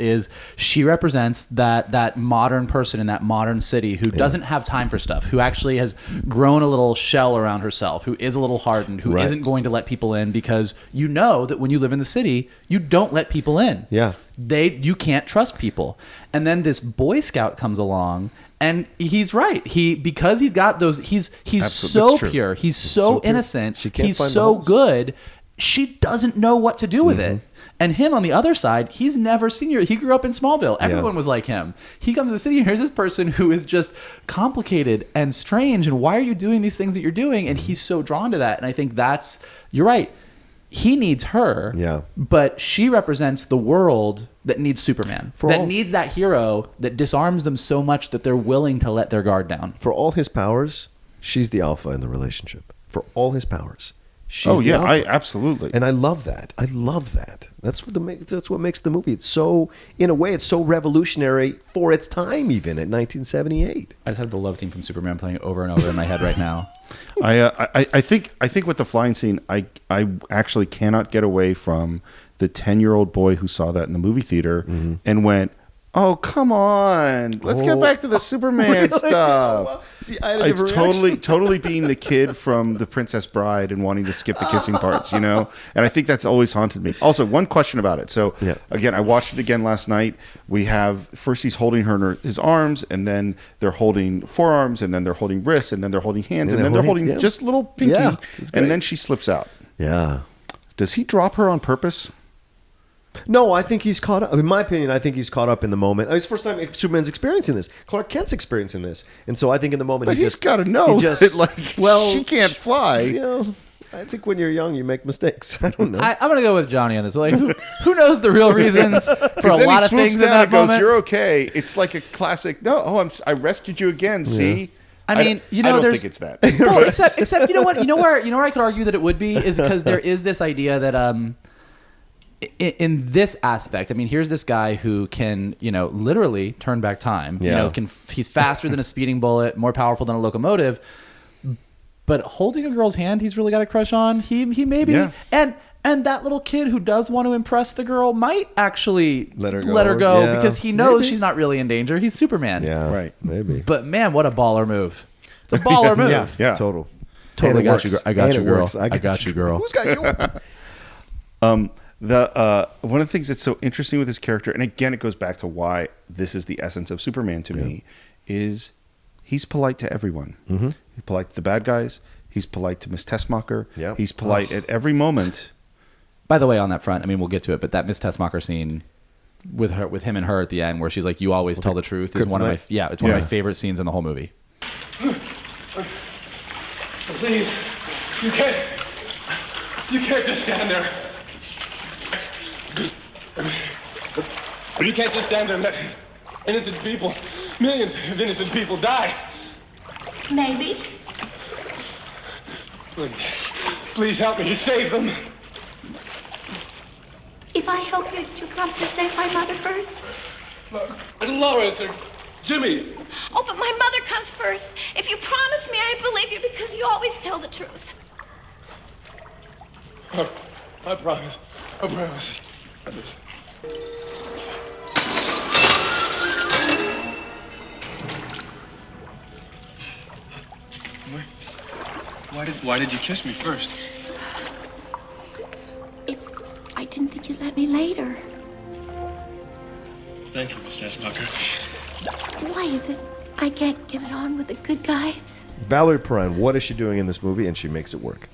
she represents that modern person in that modern city who doesn't have time for stuff, who actually has grown a little shell around herself, who is a little hardened, who isn't going to let people in, because you know that when you live in the city, you don't let people in. Yeah. You can't trust people. And then this Boy Scout comes along, and he's right. Because he's got those, he's so pure, he's so innocent, he's so good. She doesn't know what to do with it. And him on the other side, he's never seen her. He grew up in Smallville. Everyone was like him. He comes to the city, and here's this person who is just complicated and strange. And why are you doing these things that you're doing? And he's so drawn to that. And I think you're right. He needs her, but she represents the world that needs Superman, needs that hero that disarms them so much that they're willing to let their guard down. For all his powers, she's the alpha in the relationship. For all his powers. She's the alpha. Absolutely. And I love that. That's what makes the movie. It's so, in a way, it's so revolutionary for its time, even in 1978. I just have the love theme from Superman playing over and over in my head right now. I think with the flying scene, I actually cannot get away from the 10-year-old boy who saw that in the movie theater and went, Oh, come on. Let's get back to the Superman stuff. See, I had a It's different totally being the kid from The Princess Bride and wanting to skip the kissing parts, you know? And I think that's always haunted me. Also, one question about it. So, again, I watched it again last night. We have, first he's holding her in his arms, and then they're holding forearms, and then they're holding wrists, and then they're holding hands, and then they're holding just little pinky, and then she slips out. Yeah. Does he drop her on purpose? No, I think he's caught up. In my opinion, I think he's caught up in the moment. It's the first time Superman's experiencing this. Clark Kent's experiencing this. And so I think in the moment, but he's got to know that, she can't fly. You know, I think when you're young, you make mistakes. I don't know. I'm going to go with Johnny on this. Like, who knows the real reasons for a lot of things in that moment? Goes, you're okay. It's like a classic, I rescued you again, see? I mean, I don't think it's that. Well, except you know what? You know where I could argue that it would be is because there is this idea that in this aspect, I mean, here's this guy who can, literally turn back time. Yeah. He's faster than a speeding bullet, more powerful than a locomotive. But holding a girl's hand, he's really got a crush on. He maybe and that little kid who does want to impress the girl might actually let her go because he knows she's not really in danger. He's Superman. Yeah, right. Maybe. But man, what a baller move! It's a baller move. Yeah. Totally got you. I got you, girl. I got you, girl. Who's got you? One of the things that's so interesting with this character, and again, it goes back to why this is the essence of Superman to me, is he's polite to everyone. Mm-hmm. He's polite to the bad guys. He's polite to Miss Tessmacher. Yep. He's polite at every moment. By the way, on that front, I mean, we'll get to it, but that Miss Tessmacher scene with him and her at the end, where she's like, "You always tell the truth," is one of my it's one of my favorite scenes in the whole movie. Please, you can't just stand there. You can't just stand there and let innocent people, millions of innocent people die. Maybe. Please help me to save them. If I help you, do you promise to save my mother first? Lois or Jimmy. Oh, but my mother comes first. If you promise me, I believe you because you always tell the truth. I promise. I promise. Why did you kiss me first? I didn't think you'd let me later. Thank you, Miss Tessmacher. Why is it I can't get it on with the good guys? Valerie Perrine, what is she doing in this movie? And she makes it work.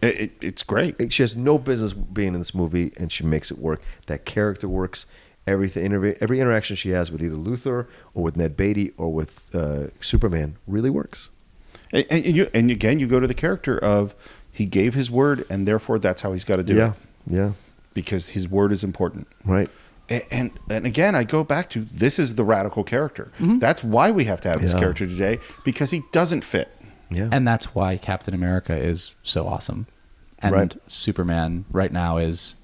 It's great. She has no business being in this movie, and she makes it work. That character works. Every interaction she has with either Luthor or with Ned Beatty or with Superman really works. And again, you go to the character of he gave his word, and therefore that's how he's got to do it. Yeah. Because his word is important. Right. And again, I go back to this is the radical character. Mm-hmm. That's why we have to have this character today, because he doesn't fit. Yeah. And that's why Captain America is so awesome. And Superman right now is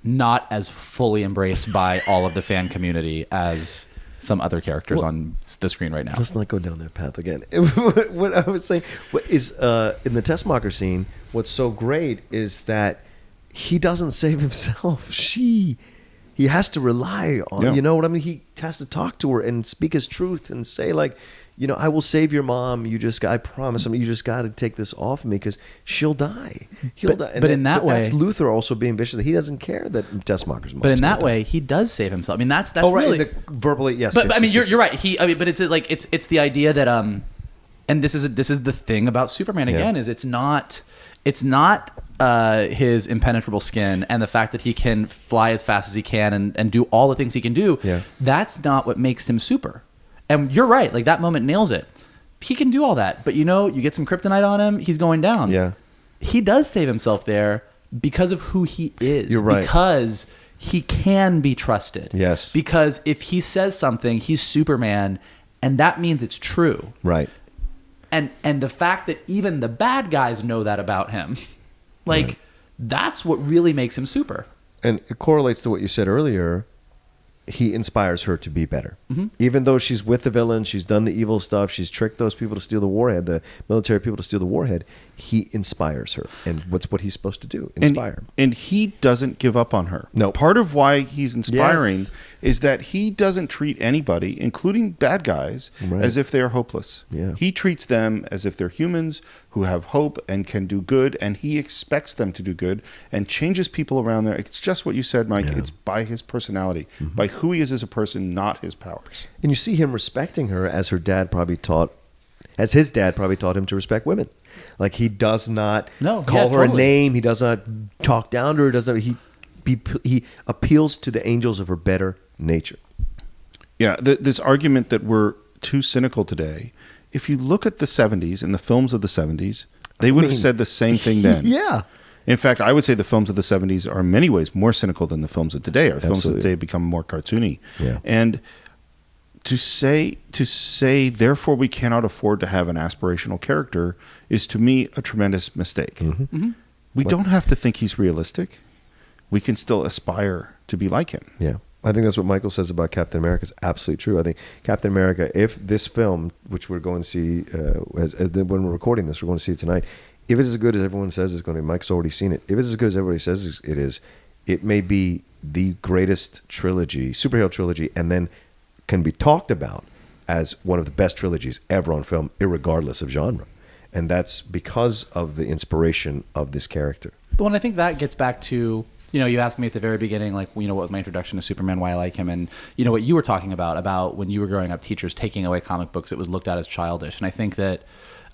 not as fully embraced by all of the fan community as some other characters on the screen right now. Let's not go down that path again. What I was saying is in the Tessmacher scene, what's so great is that he doesn't save himself. He has to rely on, you know what I mean? He has to talk to her and speak his truth and say, like, I will save your mom. I promise. You just got to take this off of me because she'll die. He'll die. But in that way, that's Luthor also being vicious. He doesn't care that Tessmacher's mom. But in that way, he does save himself. I mean, that's really verbally, yes. But yes, I mean, yes, you're right. But it's like it's the idea that and this is the thing about Superman again is it's not his impenetrable skin and the fact that he can fly as fast as he can and do all the things he can do. Yeah. That's not what makes him super. And you're right. Like that moment nails it. He can do all that, but you get some kryptonite on him, he's going down. Yeah. He does save himself there because of who he is. You're right. Because he can be trusted. Yes. Because if he says something, he's Superman, and that means it's true. Right. And the fact that even the bad guys know that about him, that's what really makes him super. And it correlates to what you said earlier. he inspires her to be better. Even though she's with the villain, she's done the evil stuff, she's tricked those people to steal the warhead, the military people to steal the warhead, he inspires her. And what's what he's supposed to do? Inspire. And he doesn't give up on her. No. Part of why he's inspiring Yes. is that he doesn't treat anybody, including bad guys, Right. as if they're hopeless. Yeah. He treats them as if they're humans who have hope and can do good, and he expects them to do good and changes people around there. It's just what you said, Mike. Yeah. It's by his personality, by who he is as a person, not his powers. And you see him respecting her as his dad probably taught him to respect women. Like he does not call her a name. He does not talk down to her. He appeals to the angels of her better nature. Yeah, this argument that we're too cynical today, if you look at the 70s and the films of the 70s, they would have said the same thing then. Yeah. In fact, I would say the films of the 70s are in many ways more cynical than the films of today. Our films of today become more cartoony. Yeah. And to say, therefore, we cannot afford to have an aspirational character is, to me, a tremendous mistake. We don't have to think he's realistic. We can still aspire to be like him. Yeah. I think that's what Michael says about Captain America is absolutely true. I think Captain America, if this film, which we're going to see, when we're recording this, we're going to see it tonight, if it's as good as everyone says it's going to be, Mike's already seen it. If it's as good as everybody says it is, it may be the greatest trilogy, superhero trilogy, and then can be talked about as one of the best trilogies ever on film, irregardless of genre. And that's because of the inspiration of this character. But when I think that gets back to, you asked me at the very beginning, like, what was my introduction to Superman, why I like him, and what you were talking about when you were growing up, teachers taking away comic books, it was looked at as childish. And I think that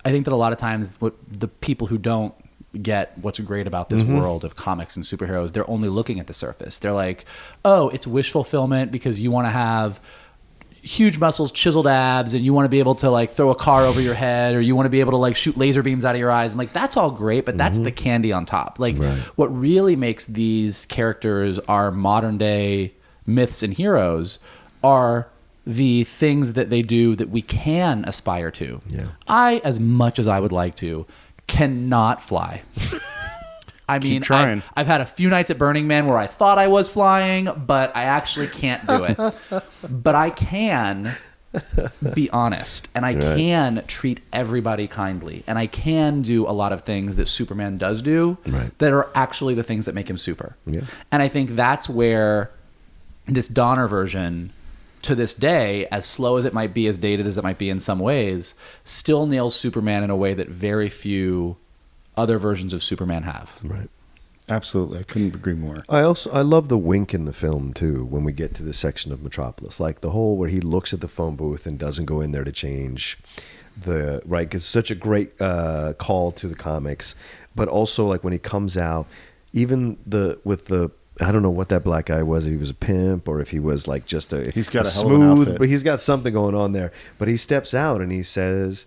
a lot of times what the people who don't get what's great about this world of comics and superheroes, they're only looking at the surface. They're like, oh, it's wish fulfillment because you want to have huge muscles, chiseled abs, and you want to be able to like throw a car over your head, or you want to be able to like shoot laser beams out of your eyes, and like that's all great, but that's the candy on top. Like what really makes these characters our modern day myths and heroes are the things that they do that we can aspire to. I, as much as I would like to, cannot fly. I mean, I've had a few nights at Burning Man where I thought I was flying, but I actually can't do it. But I can be honest, and I can treat everybody kindly, and I can do a lot of things that Superman does do that are actually the things that make him super. And I think that's where this Donner version, to this day, as slow as it might be, as dated as it might be in some ways, still nails Superman in a way that very few other versions of Superman have. Right. Absolutely. I couldn't agree more. I love the wink in the film too when we get to the section of Metropolis, like the whole where he looks at the phone booth and doesn't go in there to change the right, because it's such a great call to the comics, but also like when he comes out, even with the I don't know what that black guy was, if he was a pimp or if he was like just he's got a smooth, hell of an outfit. But he's got something going on there. But he steps out and he says,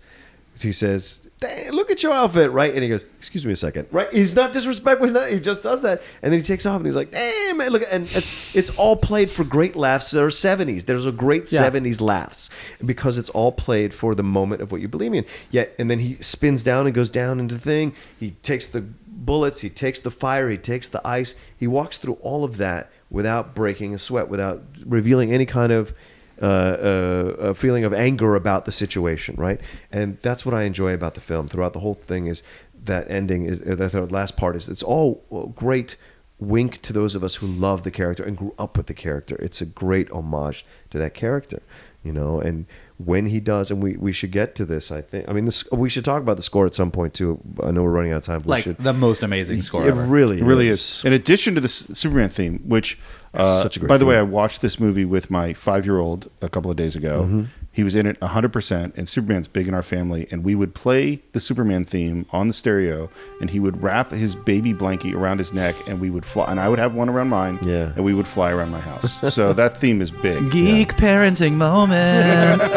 "Dang, look at your outfit," right? And he goes, "Excuse me a second," right? He's not disrespectful. He just does that, and then he takes off and he's like, "Hey, man, look!" And it's all played for great laughs. There are 70s. There's a great 70s laughs because it's all played for the moment of what you believe in. Yet, and then he spins down and goes down into the thing. He takes the bullets. He takes the fire. He takes the ice. He walks through all of that without breaking a sweat, without revealing any kind of a feeling of anger about the situation, right? And that's what I enjoy about the film throughout the whole thing, is that ending, is that last part is, it's all great wink to those of us who love the character and grew up with the character. It's a great homage to that character, and when he does, and we should get to this, I think. I mean, we should talk about the score at some point too. I know we're running out of time, but the most amazing score it ever. It really is. In addition to the Superman theme, which, such a great by the way, theme. I watched this movie with my 5-year-old a couple of days ago. He was in it 100%, and Superman's big in our family, and we would play the Superman theme on the stereo, and he would wrap his baby blankie around his neck, and we would fly, and I would have one around mine, and we would fly around my house. So that theme is big. Geek parenting moment. You're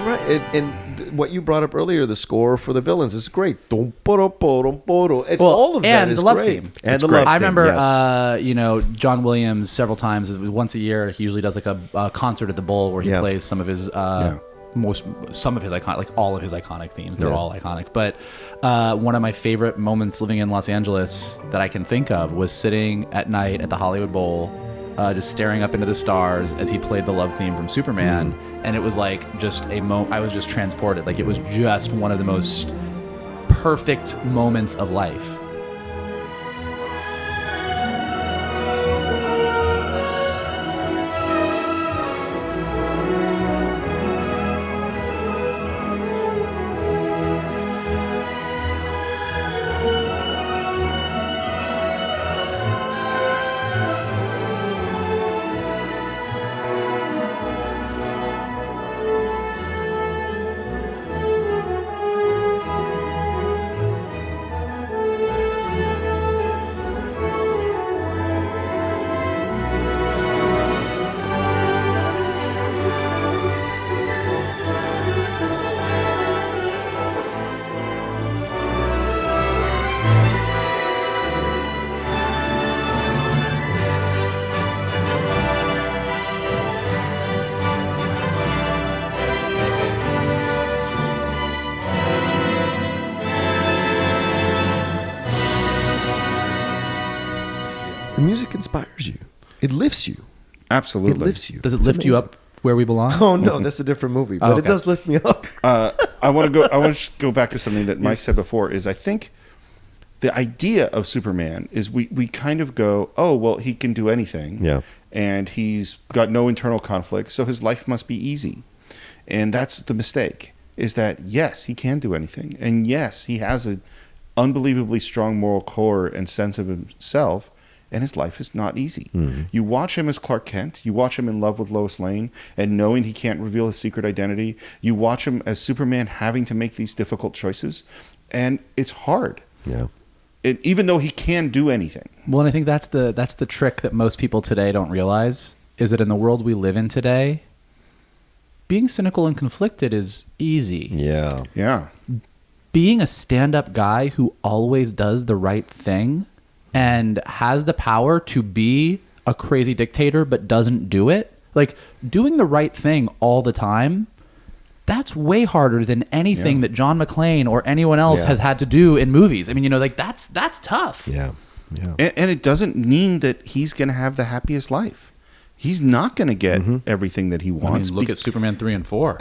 right, and what you brought up earlier, the score for the villains is great. All of that and is the love great. theme. And It's the great. love I theme, remember, yes. John Williams several times, once a year, he usually does like a concert at the Bowl where he plays some of his some of his iconic, like all of his iconic themes. They're Yeah. all iconic. But one of my favorite moments living in Los Angeles that I can think of was sitting at night at the Hollywood Bowl, just staring up into the stars as he played the love theme from Superman. And it was like just a moment. I was just transported. Like it was just one of the most perfect moments of life. The music inspires you. It lifts you. Absolutely. It lifts you. Does it It's lift you amazing. up where we belong? Oh no, that's a different movie, but Oh, it okay. does lift me up. I want to go back to something that Mike said before. Is I think the idea of Superman is we kind of go, oh well, he can do anything, Yeah. and he's got no internal conflict, so his life must be easy, and that's the mistake. Is that yes, he can do anything, and yes, he has an unbelievably strong moral core and sense of himself. And his life is not easy. You watch him as Clark Kent. You watch him in love with Lois Lane and knowing he can't reveal his secret identity. You watch him as Superman having to make these difficult choices. And it's hard. Yeah. Even though he can do anything. Well, and I think that's the trick that most people today don't realize, is that in the world we live in today, being cynical and conflicted is easy. Yeah. Yeah. Being a stand-up guy who always does the right thing and has the power to be a crazy dictator but doesn't do it, like doing the right thing all the time, that's way harder than anything that John McClane or anyone else has had to do in movies. I mean, like that's tough. Yeah. Yeah. And it doesn't mean that he's going to have the happiest life. He's not going to get everything that he I wants. mean, look at Superman 3 and 4.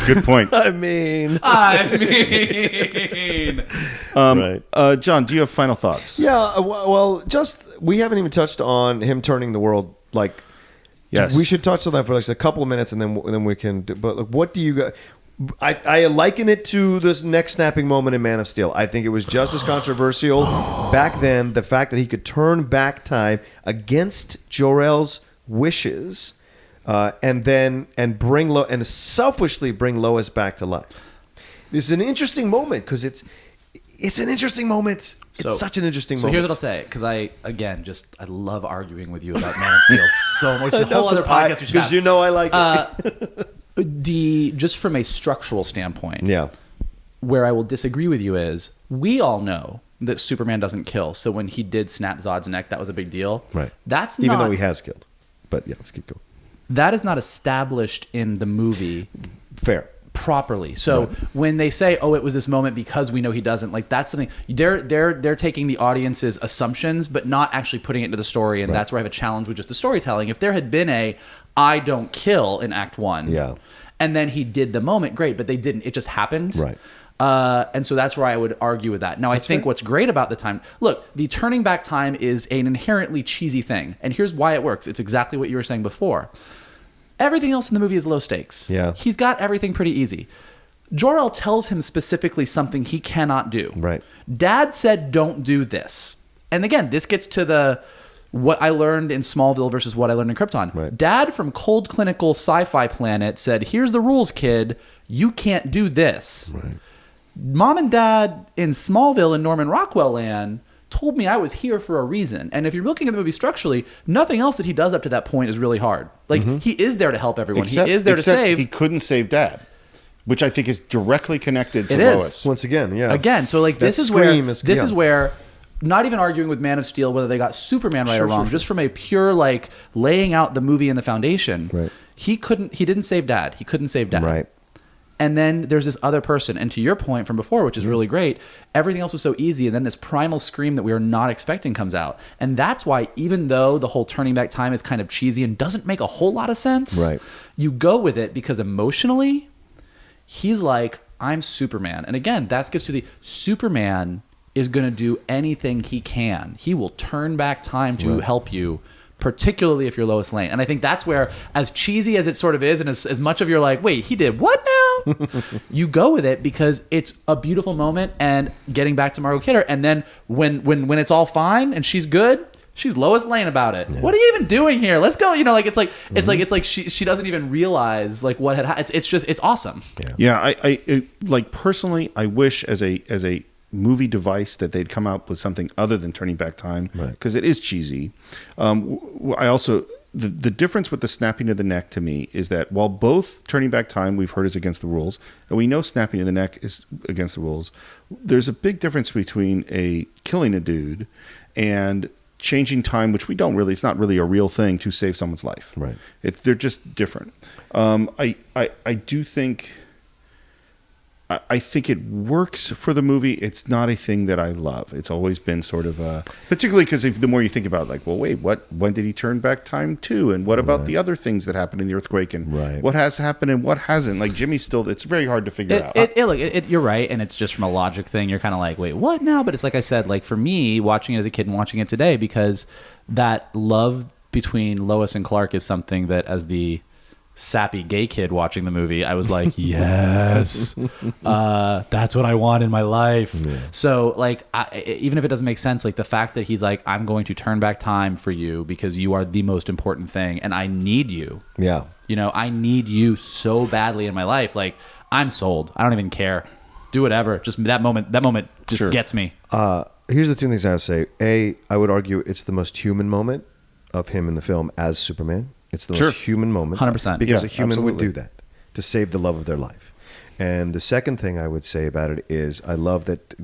Good point. I mean, right. John, do you have final thoughts? Yeah. Well, just we haven't even touched on him turning the world. Like, Yes. we should touch on that for like a couple of minutes, and then we can. But like, what do you got? I liken it to this neck snapping moment in Man of Steel. I think it was just as controversial back then. The fact that he could turn back time against Jor-El's wishes, and selfishly bring Lois back to life. This is an interesting moment because it's an interesting moment. It's such an interesting moment. So here's what I'll say, because I love arguing with you about Man of Steel so much. A whole other podcast we should because have. you know I like it. Just from a structural standpoint, Yeah. where I will disagree with you is we all know that Superman doesn't kill. So when he did snap Zod's neck, that was a big deal. Right. That's Even not, though he has killed. But yeah, let's keep going. that is not established in the movie Fair. properly. So when they say, "Oh, it was this moment because we know he doesn't," like that's something they're taking the audience's assumptions, but not actually putting it into the story. And that's where I have a challenge with just the storytelling. If there had been a "I don't kill" in Act 1, and then he did the moment, great, but they didn't. It just happened, Right. And so that's where I would argue with that. Now, I think what's great about the time, look, the turning back time is an inherently cheesy thing, and here's why it works. It's exactly what you were saying before. Everything else in the movie is low stakes. Yeah. He's got everything pretty easy. Jor-El tells him specifically something he cannot do. Right. Dad said, don't do this. And again, this gets to what I learned in Smallville versus what I learned in Krypton. Right. Dad from cold clinical sci-fi planet said, here's the rules, kid. You can't do this. Right. Mom and Dad in Smallville and Norman Rockwell land told me I was here for a reason. And if you're looking at the movie structurally, nothing else that he does up to that point is really hard. Like, he is there to help everyone. He is there to save. He couldn't save Dad, which I think is directly connected to It is. Lois. Once again, yeah. Again, so like That this is scream where is- is where, not even arguing with Man of Steel whether they got Superman right or wrong, just from a pure like laying out the movie and the foundation. Right. He didn't save Dad. He couldn't save Dad. Right. And then there's this other person. And to your point from before, which is really great, everything else was so easy. And then this primal scream that we are not expecting comes out. And that's why, even though the whole turning back time is kind of cheesy and doesn't make a whole lot of sense, right, you go with it because emotionally, he's like, I'm Superman. And again, that gets to the Superman is going to do anything he can. He will turn back time to help you, particularly if you're Lois Lane. And I think that's where, as cheesy as it sort of is, and as much of you're like, wait, he did what now? You go with it because it's a beautiful moment. And getting back to Margot Kidder, and then when it's all fine and she's good, she's Lois Lane about it. Yeah. What are you even doing here? Let's go. You know, like it's like she doesn't even realize like what had happened. It's awesome. Yeah. I like personally, I wish as a movie device that they'd come out with something other than turning back time, because it is cheesy. I also the difference with the snapping of the neck to me is that while both turning back time we've heard is against the rules, and we know snapping of the neck is against the rules, there's a big difference between killing a dude and changing time, which we don't really, it's not really a real thing to save someone's life. Right. They're just different. I do think, I think it works for the movie. It's not a thing that I love. It's always been sort of particularly because the more you think about it, like, well, wait, when did he turn back time to? And what about the other things that happened in the earthquake? And what has happened and what hasn't? Like Jimmy's still, it's very hard to figure out. You're right. And it's just from a logic thing. You're kind of like, wait, what now? But it's like I said, like for me, watching it as a kid and watching it today, because that love between Lois and Clark is something that as the sappy gay kid watching the movie, I was like, yes, that's what I want in my life. Yeah. So like, even if it doesn't make sense, like the fact that he's like, I'm going to turn back time for you because you are the most important thing and I need you. Yeah. You know, I need you so badly in my life. Like I'm sold. I don't even care. Do whatever. Just that moment just gets me. Here's the two things I would say. I would argue it's the most human moment of him in the film as Superman. It's the most human moment. 100%. Because a human would do that to save the love of their life. And the second thing I would say about it is I love that,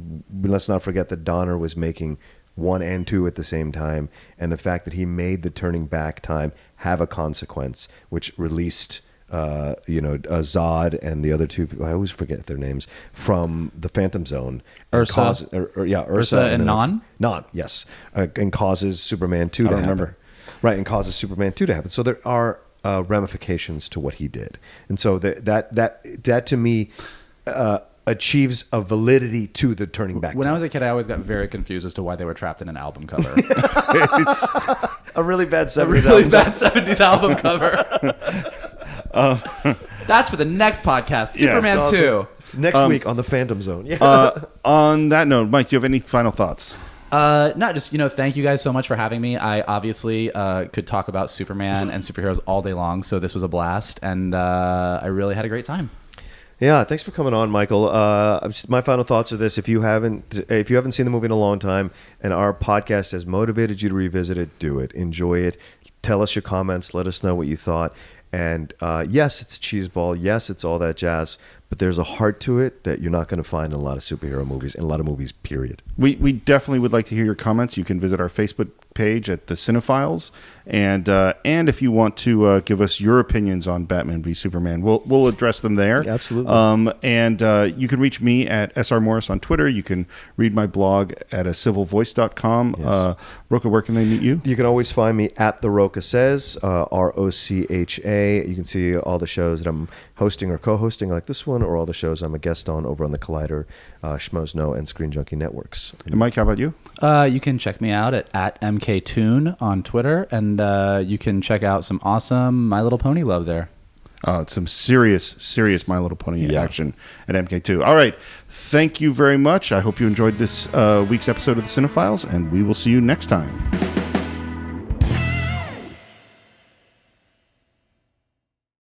let's not forget that Donner was making 1 and 2 at the same time. And the fact that he made the turning back time have a consequence, which released Zod and the other two people, I always forget their names, from the Phantom Zone. Ursa. Ursa and Non? Non, yes. And causes Superman 2 to happen. Right, and causes Superman 2 to happen. So there are ramifications to what he did. And so that to me achieves a validity to the turning back When time. I was a kid, I always got very confused as to why they were trapped in an album cover. It's a really bad 70s album cover. That's for the next podcast, Superman 2. Next week on the Phantom Zone. On that note, Mike, do you have any final thoughts? Thank you guys so much for having me. I obviously could talk about Superman and superheroes all day long, so this was a blast, and I really had a great time. Yeah, thanks for coming on, Michael. My final thoughts are this: if you haven't seen the movie in a long time, and our podcast has motivated you to revisit it, do it. Enjoy it. Tell us your comments. Let us know what you thought. And yes, it's cheeseball. Yes, it's all that jazz. But there's a heart to it that you're not going to find in a lot of superhero movies, and a lot of movies, period. We definitely would like to hear your comments. You can visit our Facebook page at the Cine-Files, and if you want to give us your opinions on Batman v Superman, we'll address them there. Absolutely. And you can reach me at SR Morris on Twitter. You can read my blog at acivilvoice.com. Yes. Rocha, where can they meet you? You can always find me at The Rocha Says, ROCHA. You can see all the shows that I'm hosting or co-hosting like this one, or all the shows I'm a guest on over on the Collider, Schmoes Know, and Screen Junkie networks. And Mike, how about you? You can check me out at MKToon on Twitter, and you can check out some awesome My Little Pony love there. Some serious My Little Pony action at MK2. All right. Thank you very much. I hope you enjoyed this week's episode of the Cine-Files, and we will see you next time.